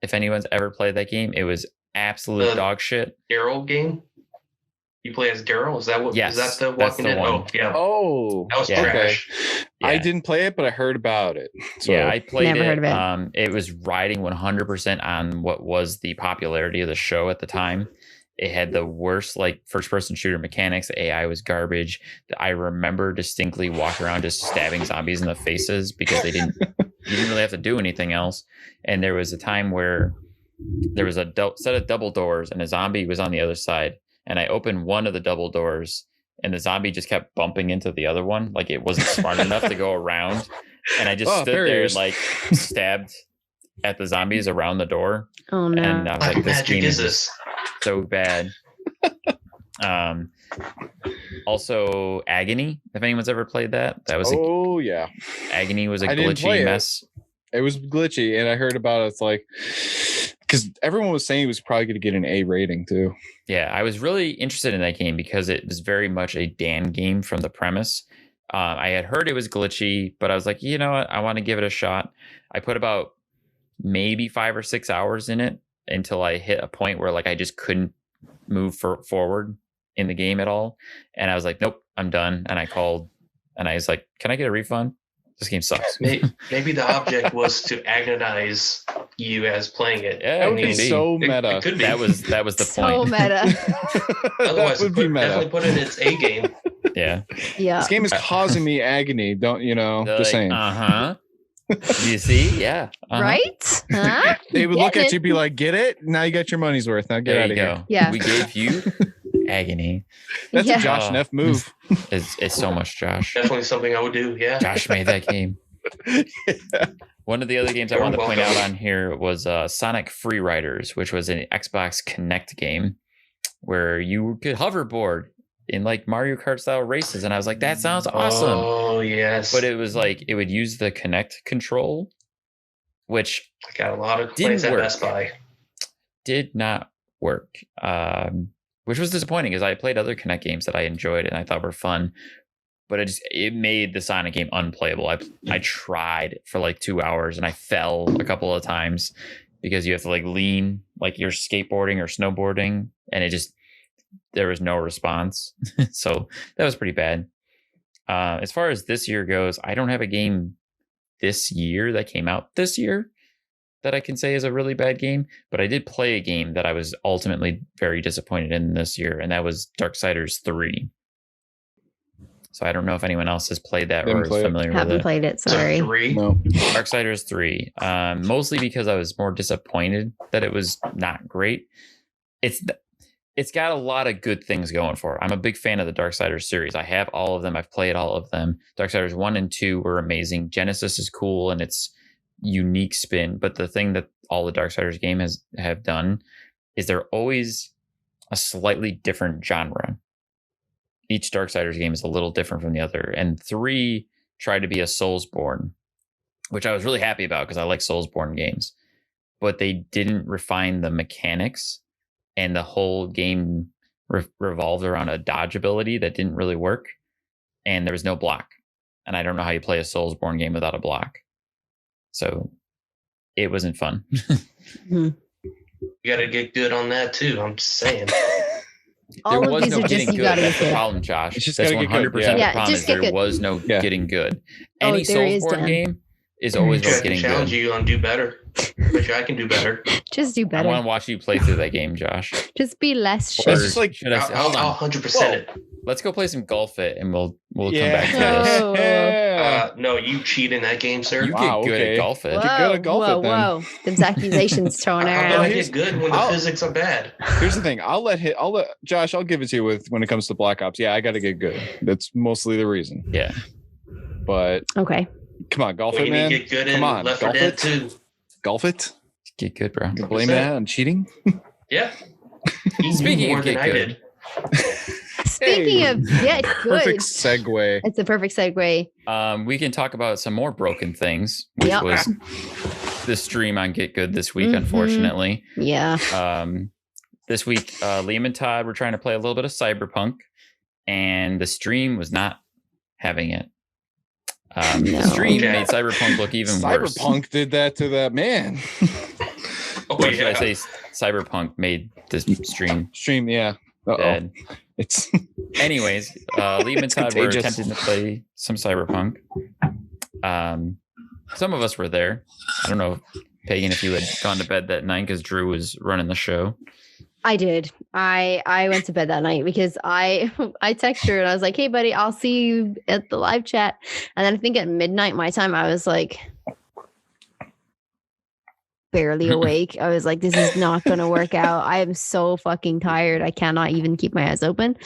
if anyone's ever played that game, it was absolute dog shit. Daryl game? You play as Daryl? Is that what? Yes, is that the Walking Dead? Oh, yeah. Oh, that was trash. Yeah. I didn't play it, but I heard about it. So. Yeah, I played it. It was riding 100% on what was the popularity of the show at the time. It had the worst first-person shooter mechanics. The AI was garbage. I remember distinctly walking around just stabbing zombies in the faces because you didn't really have to do anything else. And there was a time where there was a set of double doors and a zombie was on the other side. And I opened one of the double doors and the zombie just kept bumping into the other one. Like it wasn't smart enough to go around. And I just stood there and stabbed at the zombies around the door. Oh no. And I was like, this game is so bad. Also Agony, if anyone's ever played that. That was Agony was a glitchy mess. It was glitchy, and I heard about it. It's like because everyone was saying it was probably going to get an A rating too. Yeah, I was really interested in that game because it was very much a Dan game from the premise. I had heard it was glitchy, but I was like, you know what? I want to give it a shot. I put about maybe 5 or 6 hours in it until I hit a point where like I just couldn't move forward in the game at all. And I was like, nope, I'm done. And I called and I was like, can I get a refund? This game sucks. Maybe the object was to agonize you as playing it. Yeah, That would be so meta. It could be. That was the So point. meta. Otherwise, That would be meta. definitely put in its A game. Yeah. Yeah. This game is causing me agony. Don't you know? They're Just like, saying. You see? Yeah. Right? Huh? They would look Get at you, it. be like, "Get it? Now you got your money's worth. Now get There out you of go. here." Yeah. We gave you agony. That's Yeah. a Josh Neff move. It's so much Josh. Definitely something I would do. Yeah. Josh made that game. One of the other games I wanted to point out on here was Sonic Freeriders, which was an Xbox Connect game where you could hoverboard in like Mario Kart style races. And I was like, that sounds awesome. Oh, yes. But it was like, it would use the Connect control, which I got a lot of didn't plays at work. Best Buy. did not work, which was disappointing because I played other Connect games that I enjoyed and I thought were fun. But it made the Sonic game unplayable. I tried for like 2 hours and I fell a couple of times because you have to like lean like you're skateboarding or snowboarding, and there was no response. So that was pretty bad. As far as this year goes, I don't have a game this year that came out this year that I can say is a really bad game, but I did play a game that I was ultimately very disappointed in this year, and that was Darksiders 3. So I don't know if anyone else has played that or is familiar with it. Haven't played it. Sorry. No. Darksiders 3. Mostly because I was more disappointed that it was not great. It's got a lot of good things going for it. I'm a big fan of the Darksiders series. I have all of them. I've played all of them. Darksiders 1 and 2 were amazing. Genesis is cool and its unique spin. But the thing that all the Darksiders games have done is they're always a slightly different genre. Each Darksiders game is a little different from the other. And 3 tried to be a Soulsborne, which I was really happy about because I like Soulsborne games. But they didn't refine the mechanics, and the whole game revolved around a dodge ability that didn't really work. And there was no block. And I don't know how you play a Soulsborne game without a block. So it wasn't fun. You got to get good on that too. I'm just saying. All there of was these no are getting just you good. gotta That's get the good. problem, Josh. It's just That's gotta 100% get good. the Yeah, problem. just Is get there good. was no Yeah. getting good. Oh, Any there is, Soulsborne Dan. game is always Try about to getting challenge good. you on do better. Bet you I can do better. Just do I better. want to watch you play through that game, Josh. Just be less Or shit. It's just like- should I hold I'll on? 100% it. Let's go play some Golf It, and we'll come Yeah. back to this. Oh. No, you cheat in that game, sir. You Wow, get good okay. at Golf It. Whoa. Get good at golf whoa, it, then. whoa. Them's accusations thrown How can around. I get good when the I'll- physics are bad? Here's the thing. I'll let Josh. I'll give it to you with when it comes to Black Ops. Yeah, I got to get good. That's mostly the reason. Yeah. But Okay. come on, golf Well, it, you man. need to get good Come in on, Left 4 golf Dead it. too. Golf it. Get good, bro. You blame 100%. that on cheating. Yeah. You Speaking knew more of than get I good. did. Speaking Hey. of get good, Perfect segue. it's a perfect segue. We can talk about some more broken things, which Yep. was the stream on Get Good this week, Mhm. unfortunately. Yeah. This week, Liam and Todd were trying to play a little bit of Cyberpunk, and the stream was not having it. No. The stream Yeah. made Cyberpunk look even worse. Cyberpunk did that to that man. Oh, Or should I yeah. say Cyberpunk made the stream Stream, yeah. Uh-oh. bad? It's Anyways, Liam and It's Todd were contagious. attempting to play some Cyberpunk. Some of us were there. I don't know, Pagan, if you had gone to bed that night because Drew was running the show. I did. I went to bed that night because I texted her and I was like, "Hey, buddy, I'll see you at the live chat." And then I think at midnight my time, I was like barely awake. I was like, "This is not going to work out. I am so fucking tired. I cannot even keep my eyes open."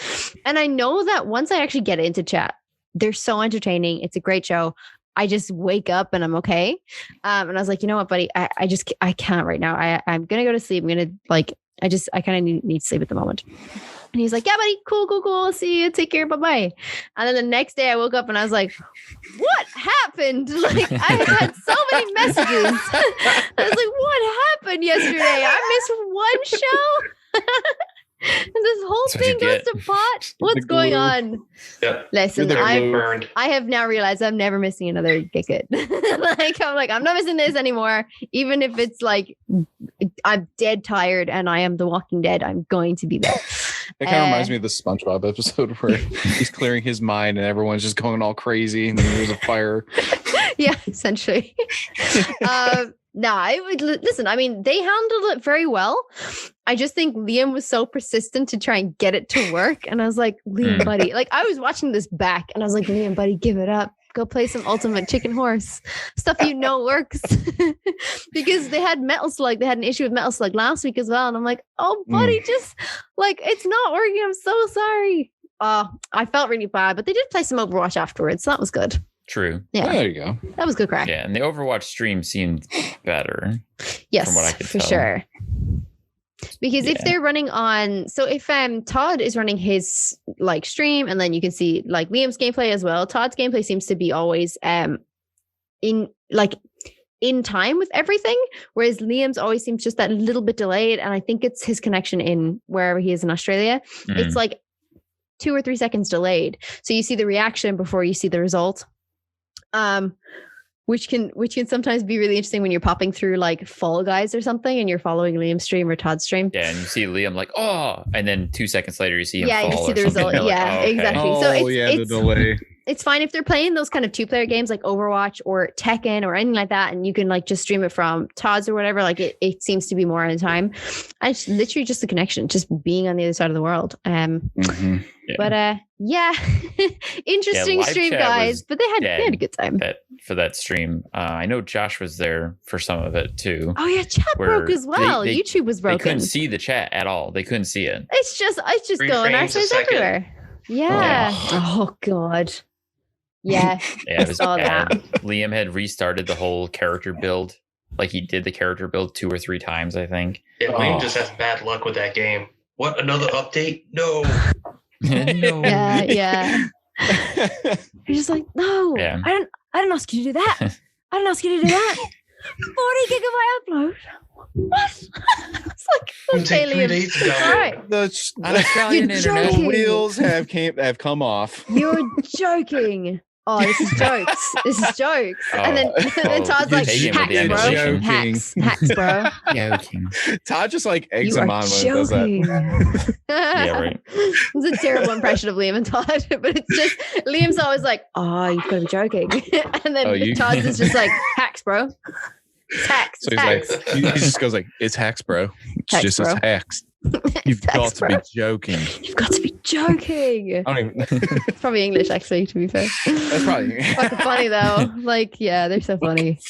And I know that once I actually get into chat, they're so entertaining. It's a great show. I just wake up and I'm okay. And I was like, you know what, buddy, I can't right now. I'm gonna go to sleep. I'm gonna I kind of need to sleep at the moment. And he's like, yeah, buddy, cool. See you. Take care. Bye-bye. And then the next day I woke up and I was like, what happened? Like, I had so many messages. I was like, what happened yesterday? I missed one show. And this whole thing goes to pot. What's going on? Yep. Listen, burned. I have now realized I'm never missing another Get. I'm not missing this anymore. Even if it's like I'm dead tired and I am The Walking Dead, I'm going to be there. It kind of reminds me of the SpongeBob episode where he's clearing his mind and everyone's just going all crazy and then there's a fire. Yeah, essentially. Listen, I mean, they handled it very well. I just think Liam was so persistent to try and get it to work. And I was like, Liam, buddy, like I was watching this back and I was like, Liam, buddy, give it up. Go play some Ultimate Chicken Horse. Stuff works. Because they had Metal Slug. They had an issue with Metal Slug last week as well. And I'm like, oh, buddy, just like, it's not working. I'm so sorry. I felt really bad, but they did play some Overwatch afterwards. So that was good. True. Yeah. There you go. That was good crack. Yeah, and the Overwatch stream seemed better. Yes, from what I could for tell. sure. Because if they're running on, so if Todd is running his like stream, and then you can see like Liam's gameplay as well. Todd's gameplay seems to be always in time with everything, whereas Liam's always seems just that little bit delayed. And I think it's his connection in wherever he is in Australia. It's like 2 or 3 seconds delayed, so you see the reaction before you see the result. Which can sometimes be really interesting when you're popping through like Fall Guys or something and you're following Liam's stream or Todd's stream. Yeah, and you see Liam like, oh, and then 2 seconds later you see him fall. You see the result. Like, yeah, okay. exactly. Oh, So the delay. it's fine if they're playing those kind of 2-player games like Overwatch or Tekken or anything like that, and you can like just stream it from Todd's or whatever. Like it seems to be more in time. And it's literally just the connection, just being on the other side of the world. But interesting stream, guys. But they had a good time for that stream. I know Josh was there for some of it too. Oh yeah, chat broke as well. YouTube was broken. They couldn't see the chat at all. They couldn't see it. It's just going access everywhere. Yeah. Oh god. Yeah. Yeah, it was bad. Liam had restarted the whole character build. Like he did the character build 2 or 3 times, I think. Yeah, Liam just has bad luck with that game. What, another update? No. No. Yeah. You're just like, no. Yeah. I didn't ask you to do that. I didn't ask you to do that. 40 gigabyte upload. What? It's like, take 3 days to download. All right. The wheels have come off. You're joking. Oh, this is jokes. And then Todd's like, hacks, bro. Joking. Todd just like eggs him on when it does that. Yeah, right. It's a terrible impression of Liam and Todd, but it's just Liam's always like, oh, you've got to be joking. And then Todd's is just like, hacks, bro. It's hacks. So he's like, he just goes like, it's hacks, bro. It's hacks, just bro. It's hacks. You've got to be joking. You've got to be joking. I don't even. It's probably English, actually, to be fair. That's probably fucking funny though. Like, yeah, they're so funny.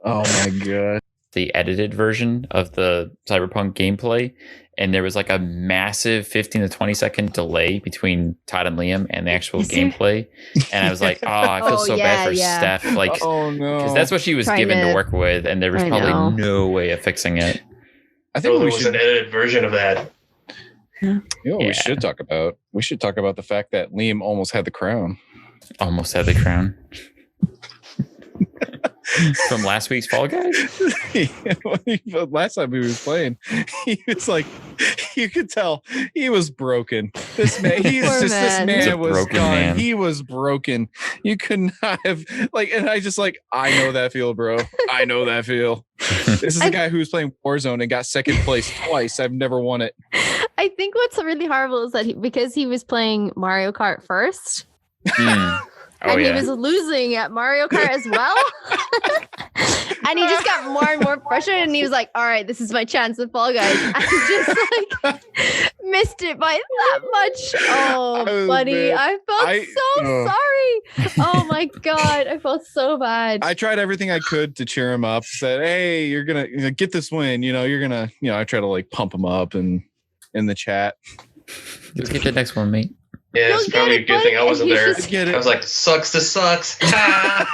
Oh my god. The edited version of the Cyberpunk gameplay, and there was like a massive 15 to 20 second delay between Todd and Liam and the actual gameplay. And I was like, oh, I feel so bad for Steph. Like, oh no, because that's what she was given to work with, and there was probably no way of fixing it. I think there was an edited version of that. You know what we should talk about? We should talk about the fact that Liam almost had the crown. Almost had the crown. From last week's Fall Guys? Last time he was playing, he was like, you could tell he was broken. This man, this man was gone. Man. He was broken. You could not have and I just I know that feel, bro. I know that feel. This is a guy who was playing Warzone and got second place twice. I've never won it. I think what's really horrible is that because he was playing Mario Kart first. And he was losing at Mario Kart as well. And he just got more and more frustrated. And he was like, all right, this is my chance with Fall Guys. And he just missed it by that much. Oh, buddy. I felt so sorry. Oh, my God. I felt so bad. I tried everything I could to cheer him up. Said, hey, you're going to get this win. You're going to, I try to pump him up and in the chat. Let's get the next one, mate. Yeah, it's probably a good thing I wasn't there. I was like, sucks. This sucks. I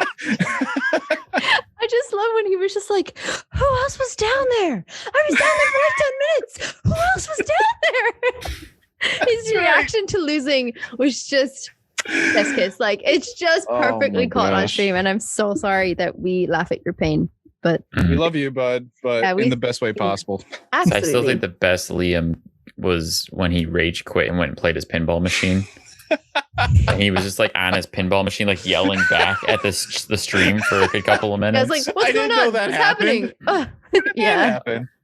just love when he was just like, who else was down there? I was down there for like 10 minutes. Who else was down there? His reaction to losing was just chef's kiss. Like, it's just perfectly caught on stream. And I'm so sorry that we laugh at your pain. But we love you, bud, but in the best way possible. Absolutely. I still think the best Liam was when he rage quit and went and played his pinball machine. And he was just like on his pinball machine, like yelling back at the stream for a couple of minutes. I was like, what's going on? What's happening?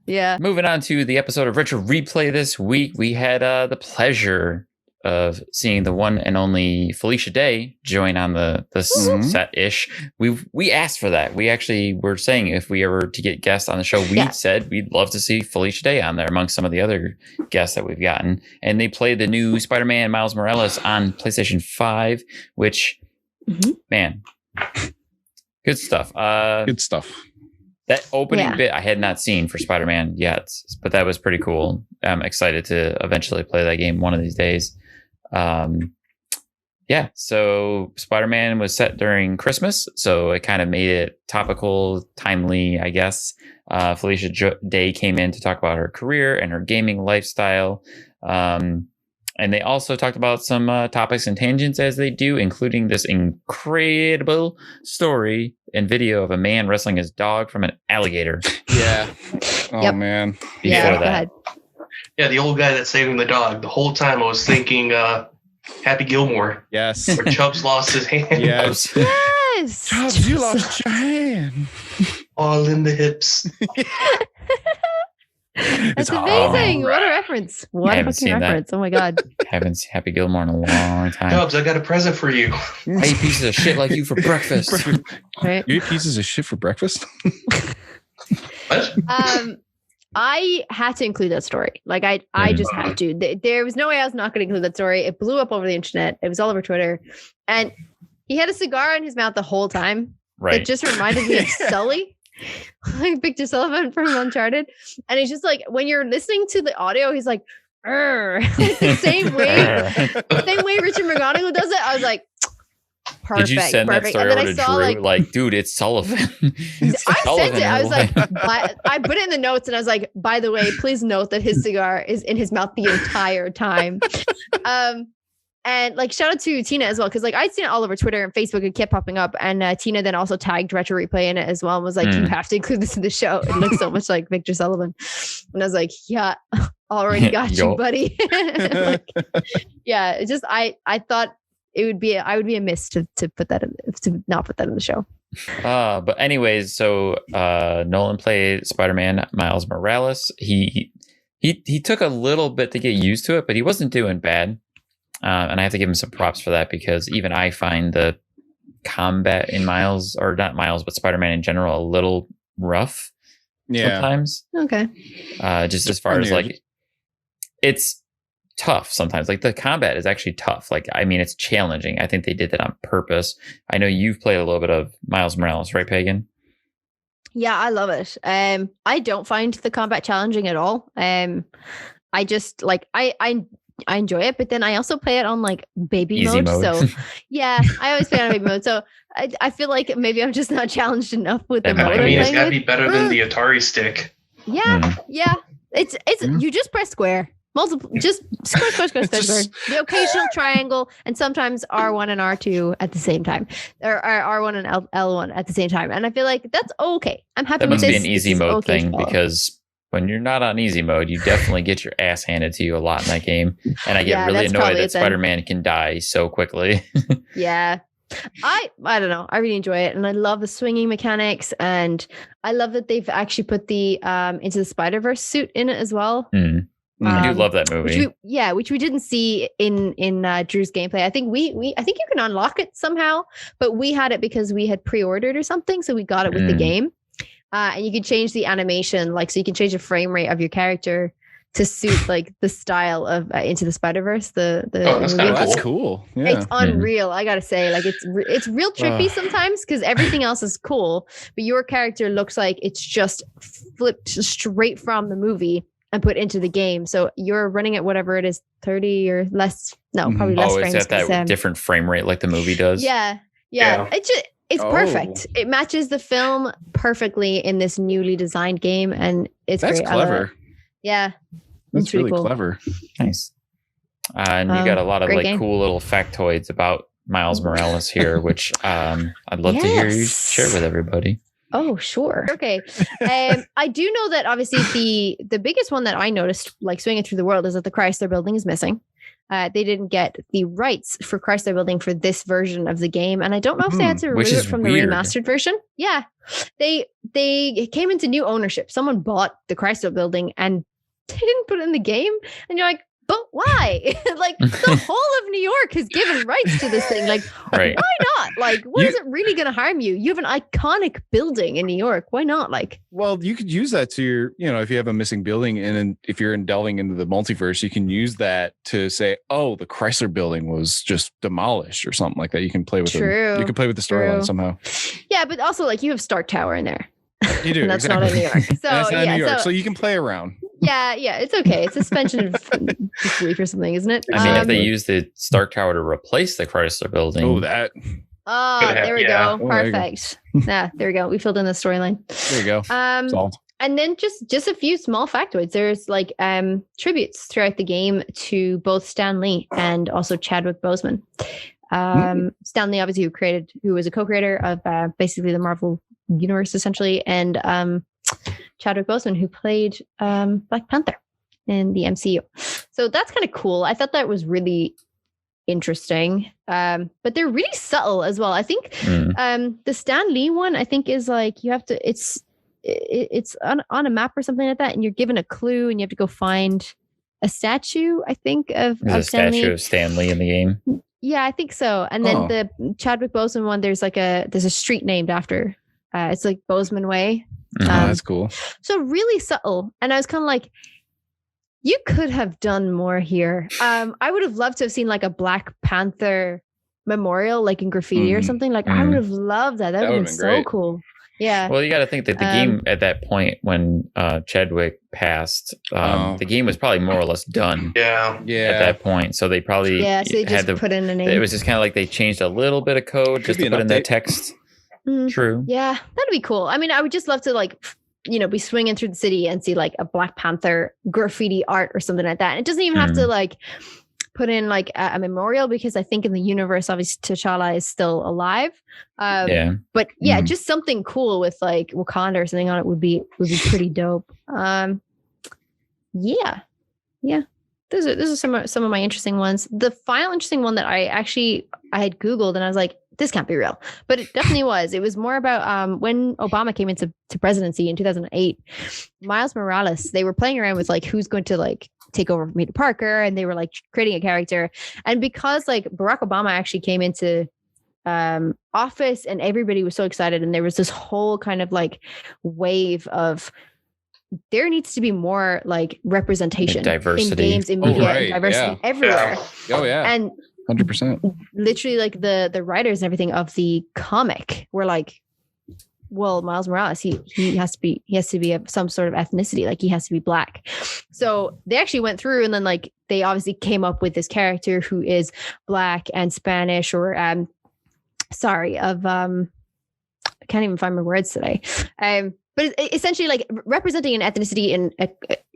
Yeah. Moving on to the episode of Retro Replay this week, we had the pleasure of seeing the one and only Felicia Day join on the set-ish. We asked for that. We actually were saying if we ever to get guests on the show, we said we'd love to see Felicia Day on there amongst some of the other guests that we've gotten. And they played the new Spider-Man Miles Morales on PlayStation 5, which, man, good stuff. Good stuff. That opening bit I had not seen for Spider-Man yet, but that was pretty cool. I'm excited to eventually play that game one of these days. So Spider-Man was set during Christmas, so it kind of made it topical, timely, I guess. Felicia Day came in to talk about her career and her gaming lifestyle. And they also talked about some topics and tangents as they do, including this incredible story and video of a man wrestling his dog from an alligator. Yeah. Oh, man. Before that. Yeah, the old guy that's saving the dog. The whole time I was thinking Happy Gilmore. Yes. Where Chubbs lost his hand. Yes. Yes. Chubbs, you lost your hand. All in the hips. That's amazing. What a reference. What a fucking reference. Oh my God. Haven't seen Happy Gilmore in a long time. Chubbs, I got a present for you. I eat pieces of shit like you for breakfast. Right. You eat pieces of shit for breakfast? What? I had to include that story. Like I just had to. There was no way I was not going to include that story. It blew up over the internet. It was all over Twitter. And he had a cigar in his mouth the whole time. Right. It just reminded me of Sully. Like Victor Sullivan from Uncharted. And he's just like, when you're listening to the audio, he's like, the same way Richard McGonigal does it. I was like, perfect. Did you send that story over to Drew? Like, dude, it's Sullivan. I sent it. I was like, I put it in the notes and I was like, by the way, please note that his cigar is in his mouth the entire time. And like, shout out to Tina as well, because like I'd seen it all over Twitter and Facebook. It kept popping up, and Tina then also tagged Retro Replay in it as well and was like, you have to include this in the show. It looks so much like Victor Sullivan. And I was like, yeah, already got you, buddy. Like, yeah, it just I thought I would be a miss to put that in, to not put that in the show. But anyways, so Nolan played Spider-Man Miles Morales. He took a little bit to get used to it, but he wasn't doing bad. And I have to give him some props for that, because even I find the combat in Miles, or not Miles, but Spider-Man in general, a little rough sometimes. Okay. Just as far as like, it's tough sometimes. Like the combat is actually tough. Like, I mean, it's challenging. I think they did that on purpose. I know you've played a little bit of Miles Morales, right, Pagan? Yeah, I love it. I don't find the combat challenging at all. I just like, I enjoy it, but then I also play it on like baby mode. So yeah, I always play it on baby mode. So I feel like maybe I'm just not challenged enough with the mode. I mean, it's gotta be better than the Atari stick. Yeah. It's you just press square. Multiple, just square. The occasional triangle, and sometimes R1 and R2 at the same time, or R1 and L1 at the same time. And I feel like that's okay. I'm happy with this. That must be an easy mode thing, because when you're not on easy mode, you definitely get your ass handed to you a lot in that game. And I get really annoyed that Spider-Man can die so quickly. Yeah. I don't know. I really enjoy it. And I love the swinging mechanics. And I love that they've actually put the Into the Spider-Verse suit in it as well. I do love that movie. Which we didn't see in Drew's gameplay. I think I think you can unlock it somehow, but we had it because we had pre-ordered or something. So we got it with the game. And you can change the animation, like, so you can change the frame rate of your character to suit like the style of Into the Spider-Verse. That's cool. Yeah. It's unreal. I gotta say, like, it's real trippy sometimes, because everything else is cool, but your character looks like it's just flipped straight from the movie and put into the game. So you're running at whatever it is, 30 or less. No, probably less frames. It's at that different frame rate like the movie does. Yeah. It's perfect. It matches the film perfectly in this newly designed game, and that's great. clever. Yeah, that's really cool. clever. Nice. And you got a lot of like game. cool little factoids about Miles Morales here, which I'd love to hear you share with everybody. Oh, sure. Okay. I do know that obviously the biggest one that I noticed, like swinging through the world, is that the Chrysler Building is missing. They didn't get the rights for Chrysler Building for this version of the game, and I don't know if they had to remove it from the remastered version. Yeah, they came into new ownership. Someone bought the Chrysler Building and they didn't put it in the game, and you're like, but why? Like the whole of New York has given rights to this thing. Like, why not? Like, what is it really going to harm you? You have an iconic building in New York. Why not? Like, well, you could use that to your, if you have a missing building, and if you're delving into the multiverse, you can use that to say, oh, the Chrysler Building was just demolished or something like that. You can play with you can play with the storyline somehow. Yeah, but also like you have Stark Tower in there. You do. And that's not in New York. So that's not in New York. So you can play around. Yeah, it's okay. It's suspension of disbelief or something, isn't it? I mean, if they use the Stark Tower to replace the Chrysler Building. Oh, that. Oh, there we go. Perfect. There we go. We filled in the storyline. There you go. Solved. And then just a few small factoids. There's like tributes throughout the game to both Stan Lee and also Chadwick Boseman. Stan Lee, obviously, who was a co-creator of basically the Marvel universe, essentially, and Chadwick Boseman, who played Black Panther in the MCU. So that's kind of cool. I thought that was really interesting. But they're really subtle as well. I think the Stan Lee one, I think, is like you have to. It's on a map or something like that, and you're given a clue, and you have to go find a statue. I think of a statue of Stan Lee in the game. Yeah, I think so. And then the Chadwick Boseman one, there's a street named after. It's like Bozeman Way. That's cool. So really subtle. And I was kind of like, you could have done more here. I would have loved to have seen like a Black Panther memorial, like in graffiti or something. Like I would have loved that. That would have been so great. Cool. Yeah. Well, you got to think that the game at that point when Chadwick passed, the game was probably more or less done. Yeah. At that point, so they probably so they just put in a name. It was just kind of like they changed a little bit of code just to put in that text. True. Yeah, that'd be cool. I mean, I would just love to like, be swinging through the city and see like a Black Panther graffiti art or something like that. And it doesn't even have to like put in like a memorial, because I think in the universe, obviously T'Challa is still alive. But just something cool with like Wakanda or something on it would be pretty dope. Yeah. Those are some of my interesting ones. The final interesting one that I had Googled and I was like, this can't be real, but it definitely was. It was more about when Obama came into presidency in 2008, Miles Morales, they were playing around with like, who's going to like take over from Peter Parker. And they were like creating a character. And because like Barack Obama actually came into office and everybody was so excited. And there was this whole kind of like wave of, there needs to be more like representation, diversity in games, in media, and diversity everywhere. Oh yeah. And 100%. Literally like the writers and everything of the comic were like, well, Miles Morales, he has to be of some sort of ethnicity. Like he has to be Black. So they actually went through and then like, they obviously came up with this character who is Black and Spanish or, I can't even find my words today. But essentially like representing an ethnicity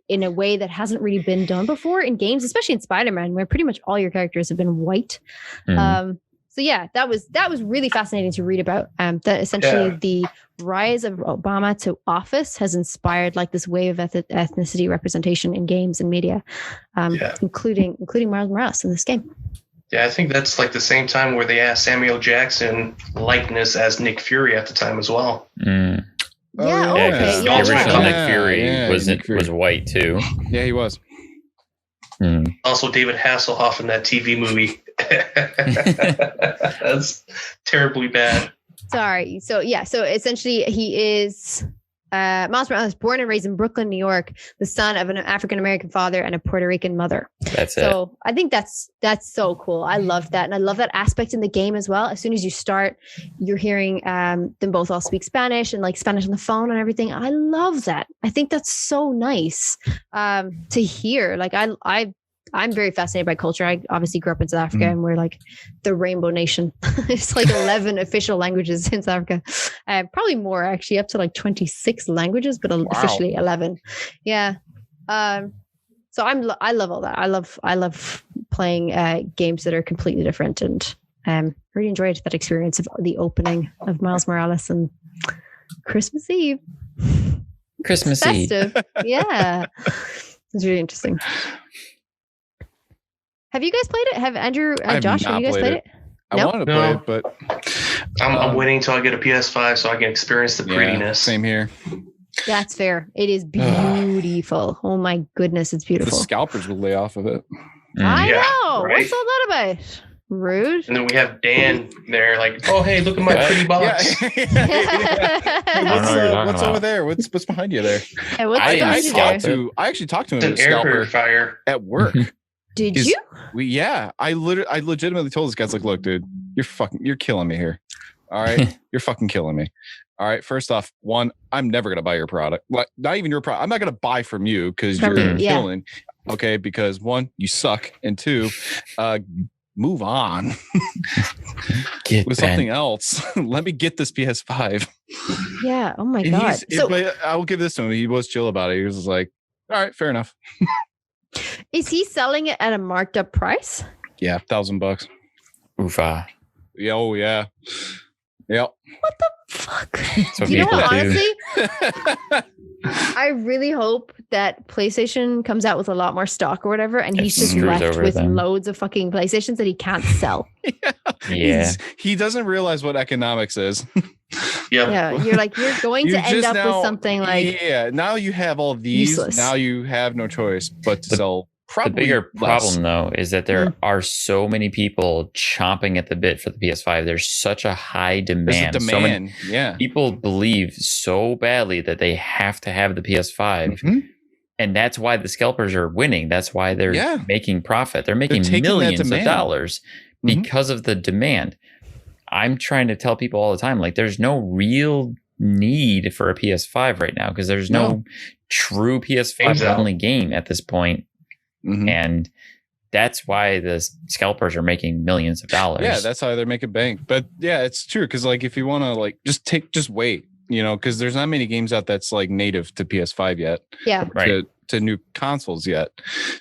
in a way that hasn't really been done before in games, especially in Spider-Man, where pretty much all your characters have been white. So yeah, that was really fascinating to read about. That essentially the rise of Obama to office has inspired like this wave of ethnicity representation in games and media, including Miles Morales in this game. Yeah, I think that's like the same time where they asked Samuel Jackson likeness as Nick Fury at the time as well. Okay. The original Nick Fury was white too. Yeah, he was. Also, David Hasselhoff in that TV movie. That's terribly bad. Sorry. So essentially, he is Miles Morales, born and raised in Brooklyn, New York, the son of an African American father and a Puerto Rican mother. That's so I think that's so cool. I love that, and I love that aspect in the game as well. As soon as you start, you're hearing them both all speak Spanish and like Spanish on the phone and everything. I love that. I think that's so nice to hear. Like I I'm very fascinated by culture. I obviously grew up in South Africa, and we're like the Rainbow Nation. It's like 11 official languages in South Africa. Probably more, actually, up to like 26 languages, but officially 11. Yeah. So I love all that. I love playing games that are completely different, and really enjoyed that experience of the opening of Miles Morales and Christmas Eve. Festive. Yeah. It's really interesting. Have you guys played it? Have Andrew, Josh, have you guys played it? I wanted to play it, but I'm waiting until I get a PS5 so I can experience the prettiness. Same here. That's fair. It is beautiful. Oh my goodness, it's beautiful. The scalpers will lay off of it. I know. Right? What's all that about? Rude. And then we have Dan there, like, oh hey, look at my pretty box. Hey, what's over there? What's behind you there? Hey, what's I actually talked to him. It's an air purifier at work. Did you? I legitimately told this guy, like, look, dude, you're killing me here. All right, you're fucking killing me. All right, first off, one, I'm never gonna buy your product. Like, not even your product. I'm not gonna buy from you because you're killing. Okay, because one, you suck, and two, move on with something else. Let me get this PS5. Yeah. Oh my God. But I will give this to him. He was chill about it. He was just like, all right, fair enough. Is he selling it at a marked up price? Yeah, $1,000. Oofa. Yeah. Oh yeah. Yep. What the fuck? You know what? Honestly, I really hope that PlayStation comes out with a lot more stock or whatever, and he's just left with loads of fucking PlayStations that he can't sell. Yeah. He doesn't realize what economics is. Yeah. You're going to end up with something like. Yeah. Now you have all these. Useless. Now you have no choice but to sell. The bigger problem, though, is that there are so many people chomping at the bit for the PS5. There's such a high demand. There's a demand. People believe so badly that they have to have the PS5. Mm-hmm. And that's why the scalpers are winning. That's why they're making profit. They're making millions of dollars because of the demand. I'm trying to tell people all the time, like, there's no real need for a PS5 right now because there's no true PS5 only game at this point. Mm-hmm. And that's why the scalpers are making millions of dollars. Yeah, that's how they're making bank. But yeah, it's true. Because like, if you want to like just wait, because there's not many games out that's like native to PS5 yet. Yeah, right. To new consoles yet.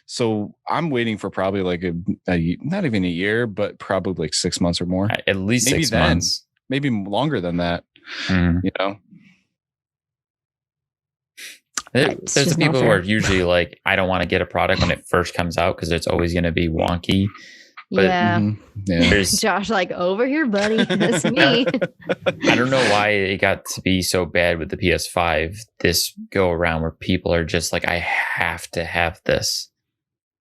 So I'm waiting for probably like a not even a year, but probably like 6 months or more. At least maybe 6 months. Maybe longer than that. There's the people who are usually like, I don't want to get a product when it first comes out because it's always going to be wonky. But there's Josh, like, over here, buddy. That's me. I don't know why it got to be so bad with the PS5 this go around where people are just like, I have to have this.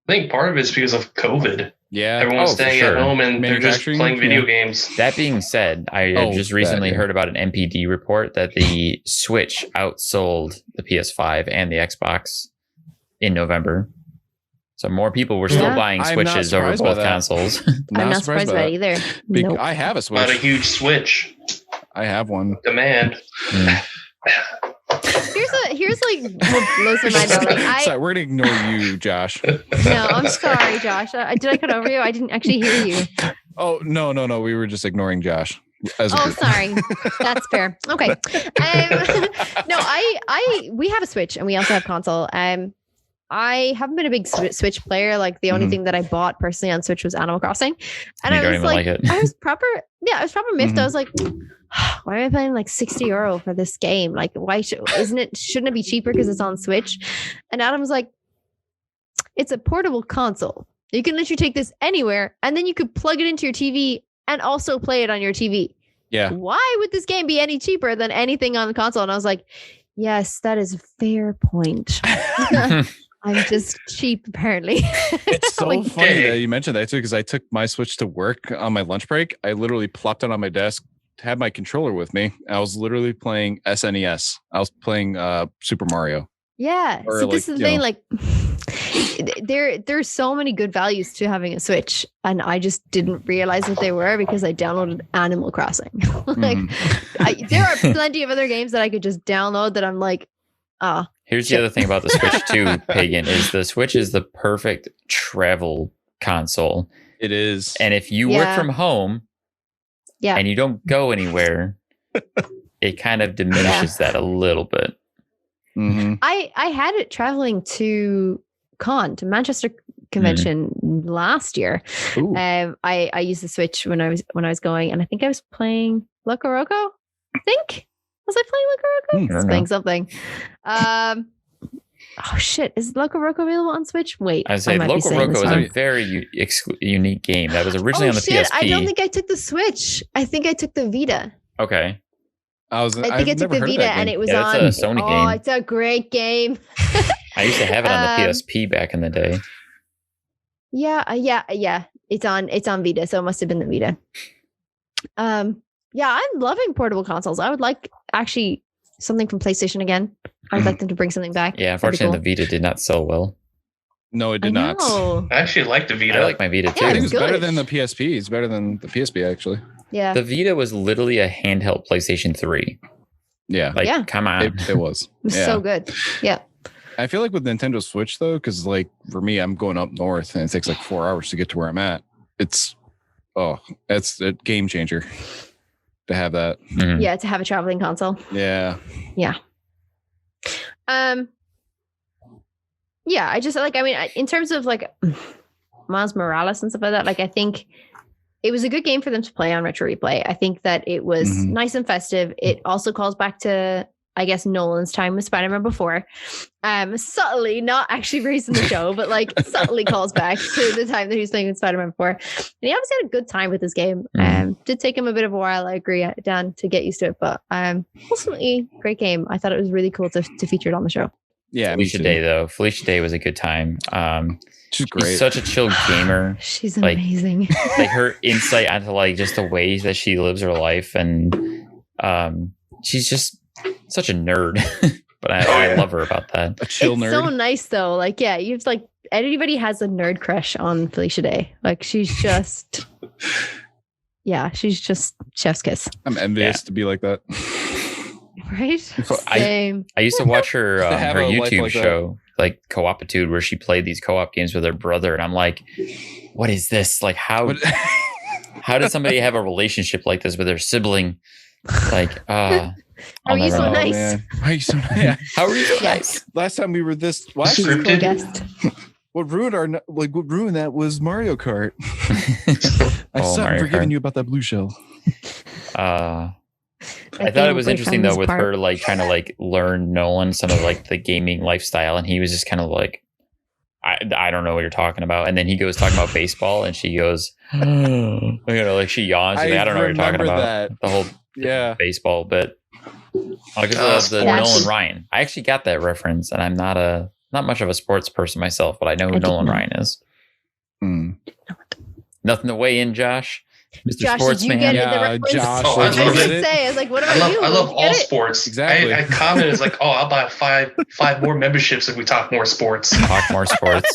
I think part of it is because of COVID. Yeah. Everyone's staying at home and they're just playing video games. That being said, I just recently heard about an NPD report that the Switch outsold the PS5 and the Xbox in November. So more people were still buying Switches over both consoles. I'm not surprised by that either. Nope. I have a Switch. Not a huge Switch. I have one. Demand. Here's like what blows my mind out. Sorry, we're gonna ignore you, Josh. No, I'm sorry, Josh. Did I cut over you? I didn't actually hear you. Oh no. We were just ignoring Josh. Sorry. That's fair. Okay. No, we have a Switch and we also have console. I haven't been a big Switch player. Like, the only thing that I bought personally on Switch was Animal Crossing, and I was like it. I was proper miffed. I was like, why am I paying like €60 for this game? Like, why shouldn't it be cheaper because it's on Switch? And Adam was like, it's a portable console. You can literally take this anywhere, and then you could plug it into your TV and also play it on your TV. Yeah. Why would this game be any cheaper than anything on the console? And I was like, yes, that is a fair point. I'm just cheap, apparently. It's so funny that you mentioned that too, because I took my Switch to work on my lunch break. I literally plopped it on my desk, had my controller with me. I was literally playing SNES. I was playing Super Mario. Yeah. So this is the thing, like, there's so many good values to having a Switch, and I just didn't realize what they were because I downloaded Animal Crossing. Like, there are plenty of other games that I could just download that I'm like, Here's the other thing about the Switch too, Pagan, is the Switch is the perfect travel console. It is. And if you work from home and you don't go anywhere, it kind of diminishes that a little bit. Mm-hmm. I had it traveling to Manchester convention last year. I used the Switch when I was going, and I think I was playing Loco Roco. Was I playing Loco Roco? I was playing something. Oh shit! Is Loco Roco available on Switch? Wait, I say Loco Roco is a very unique game that was originally on the PSP. I don't think I took the Switch. I think I took the Vita. Okay. I think I took the Vita, and it was on. It's a Sony game. Oh, it's a great game. I used to have it on the PSP back in the day. Yeah. It's on Vita, so it must have been the Vita. Yeah, I'm loving portable consoles. I would like actually something from PlayStation again. I would like them to bring something back. Yeah, unfortunately, the Vita did not sell well. No, it did not. I actually like the Vita. I like my Vita too. I think it's better than the PSP. It's better than the PSP, actually. Yeah. The Vita was literally a handheld PlayStation 3. Yeah. Come on. It was. It was so good. Yeah. I feel like with Nintendo Switch, though, because like for me, I'm going up north and it takes like 4 hours to get to where I'm at. It's a game changer to have that. Mm-hmm. Yeah, to have a traveling console. Yeah. Yeah. Yeah, I just in terms of like Miles Morales and stuff like that, like I think it was a good game for them to play on Retro Replay. I think that it was nice and festive. It also calls back to, I guess, Nolan's time with Spider-Man before. Subtly, not actually raised in the show, but like subtly calls back to the time that he was playing with Spider-Man before. And he obviously had a good time with this game. Did take him a bit of a while, I agree, Dan, to get used to it. But ultimately, great game. I thought it was really cool to feature it on the show. Yeah, Felicia Day, though. Felicia Day was a good time. She's great. She's such a chill gamer. She's amazing. Like her insight onto like just the ways that she lives her life, and she's just such a nerd. But I love her about that. A chill it's nerd. So nice though. Like, yeah, you've like anybody has a nerd crush on Felicia Day. Like she's just she's just chef's kiss. I'm envious to be like that. Right? Same. I used to watch her her YouTube show, like Co-opitude, where she played these co-op games with her brother, and I'm like, what is this? Like how did somebody have a relationship like this with their sibling? Like, Are you so nice? Man. Why are you so nice? How are you so nice? Last time we were this what ruined that was Mario Kart. I stopped forgiving you about that blue shell. I thought it was interesting though with her like trying to like learn Nolan some of like the gaming lifestyle, and he was just kind of like, I don't know what you're talking about, and then he goes talking about baseball, and she goes, like she yawns. I don't know what you're talking about. The whole baseball bit. The Nolan Ryan. I actually got that reference, and I'm not much of a sports person myself, but I know who Nolan Ryan is. Nothing to weigh in, Josh. Mr. Josh, Sportsman. did you get the reference? Josh. I was going to say, I was like, what about you? I love all sports. Exactly. I commented like, I'll buy five more memberships if we talk more sports. Talk more sports.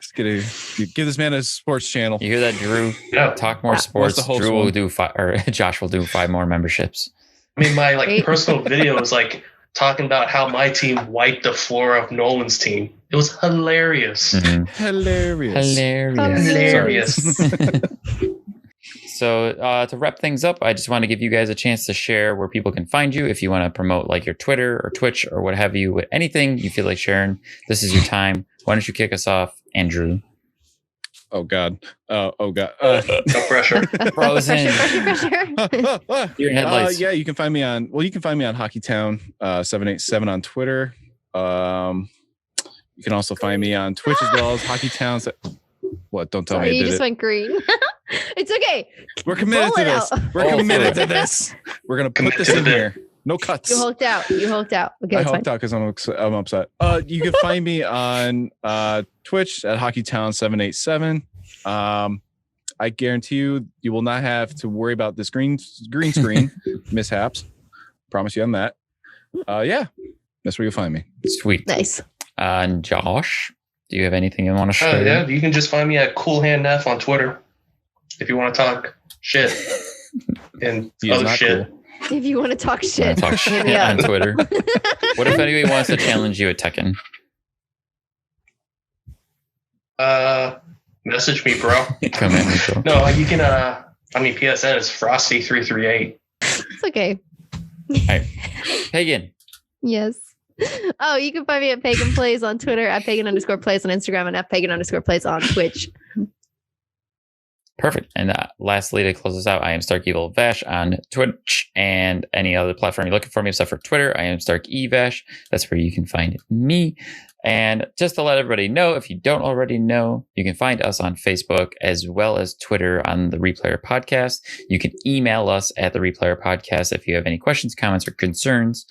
Just gonna give this man a sports channel. You hear that, Drew? Yeah. Talk more sports. Drew will do Josh will do 5 more memberships. I mean, my personal video is like talking about how my team wiped the floor of Nolan's team. It was hilarious. Mm-hmm. Hilarious. So to wrap things up, I just want to give you guys a chance to share where people can find you. If you want to promote like your Twitter or Twitch or what have you, with anything you feel like sharing, this is your time. Why don't you kick us off, Andrew? Oh God. No pressure. Frozen. Pressure. Your headlights. You can find me on Hockeytown 787 on Twitter. You can also find me on Twitch as well as Hockeytown. What? Don't tell me I did you just it. went green. It's okay. We're committed to this. We're committed to this. We're gonna put this in here. No cuts. You hulked out. Okay, I hulked out because I'm upset. You can find me on Twitch at Hockeytown 787. I guarantee you will not have to worry about this green screen mishaps. Promise you on that. That's where you'll find me. Sweet. Nice. And Josh, do you have anything you want to share? Yeah, you can just find me at CoolHandNF on Twitter if you want to talk shit and other shit. Cool. If you want to talk shit, on Twitter. What if anybody wants to challenge you at Tekken? Message me, bro. Come at me, bro. No, you can. PSN is Frosty338. It's okay. All right. Pagan. Yes. Oh, you can find me at Pagan Plays on Twitter, at Pagan_Plays on Instagram, and at Pagan_Plays on Twitch. Perfect. And lastly, to close us out, I am Stark Evil Vash on Twitch and any other platform you're looking for me, except for Twitter. I am Stark Evash. That's where you can find me. And just to let everybody know, if you don't already know, you can find us on Facebook as well as Twitter on the Replayer Podcast. You can email us at the Replayer Podcast if you have any questions, comments, or concerns.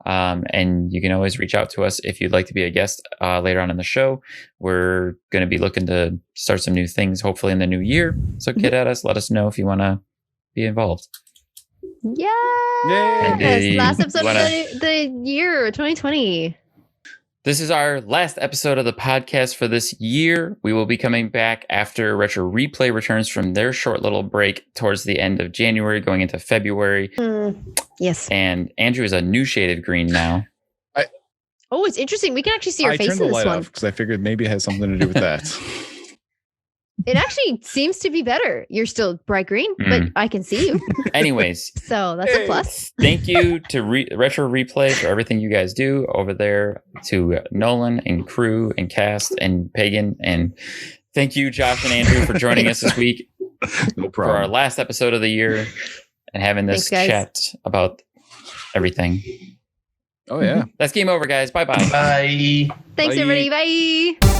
And you can always reach out to us if you'd like to be a guest later on in the show. We're going to be looking to start some new things, hopefully in the new year. So get at us. Let us know if you want to be involved. Yes. Last episode of the year, 2020. This is our last episode of the podcast for this year. We will be coming back after Retro Replay returns from their short little break towards the end of January, going into February. Yes. And Andrew is a new shade of green now. Oh, it's interesting. We can actually see your face in this one. I turned the light off because I figured maybe it has something to do with that. It actually seems to be better. You're still bright green, but I can see you. Anyways. So that's a plus. Thank you to Retro Replay for everything you guys do over there, to Nolan and crew and cast and Pagan. And thank you, Josh and Andrew, for joining us this week. No problem. For our last episode of the year and having this chat about everything. Oh, yeah. That's game over, guys. Bye-bye. Bye. Thanks, everybody. Bye.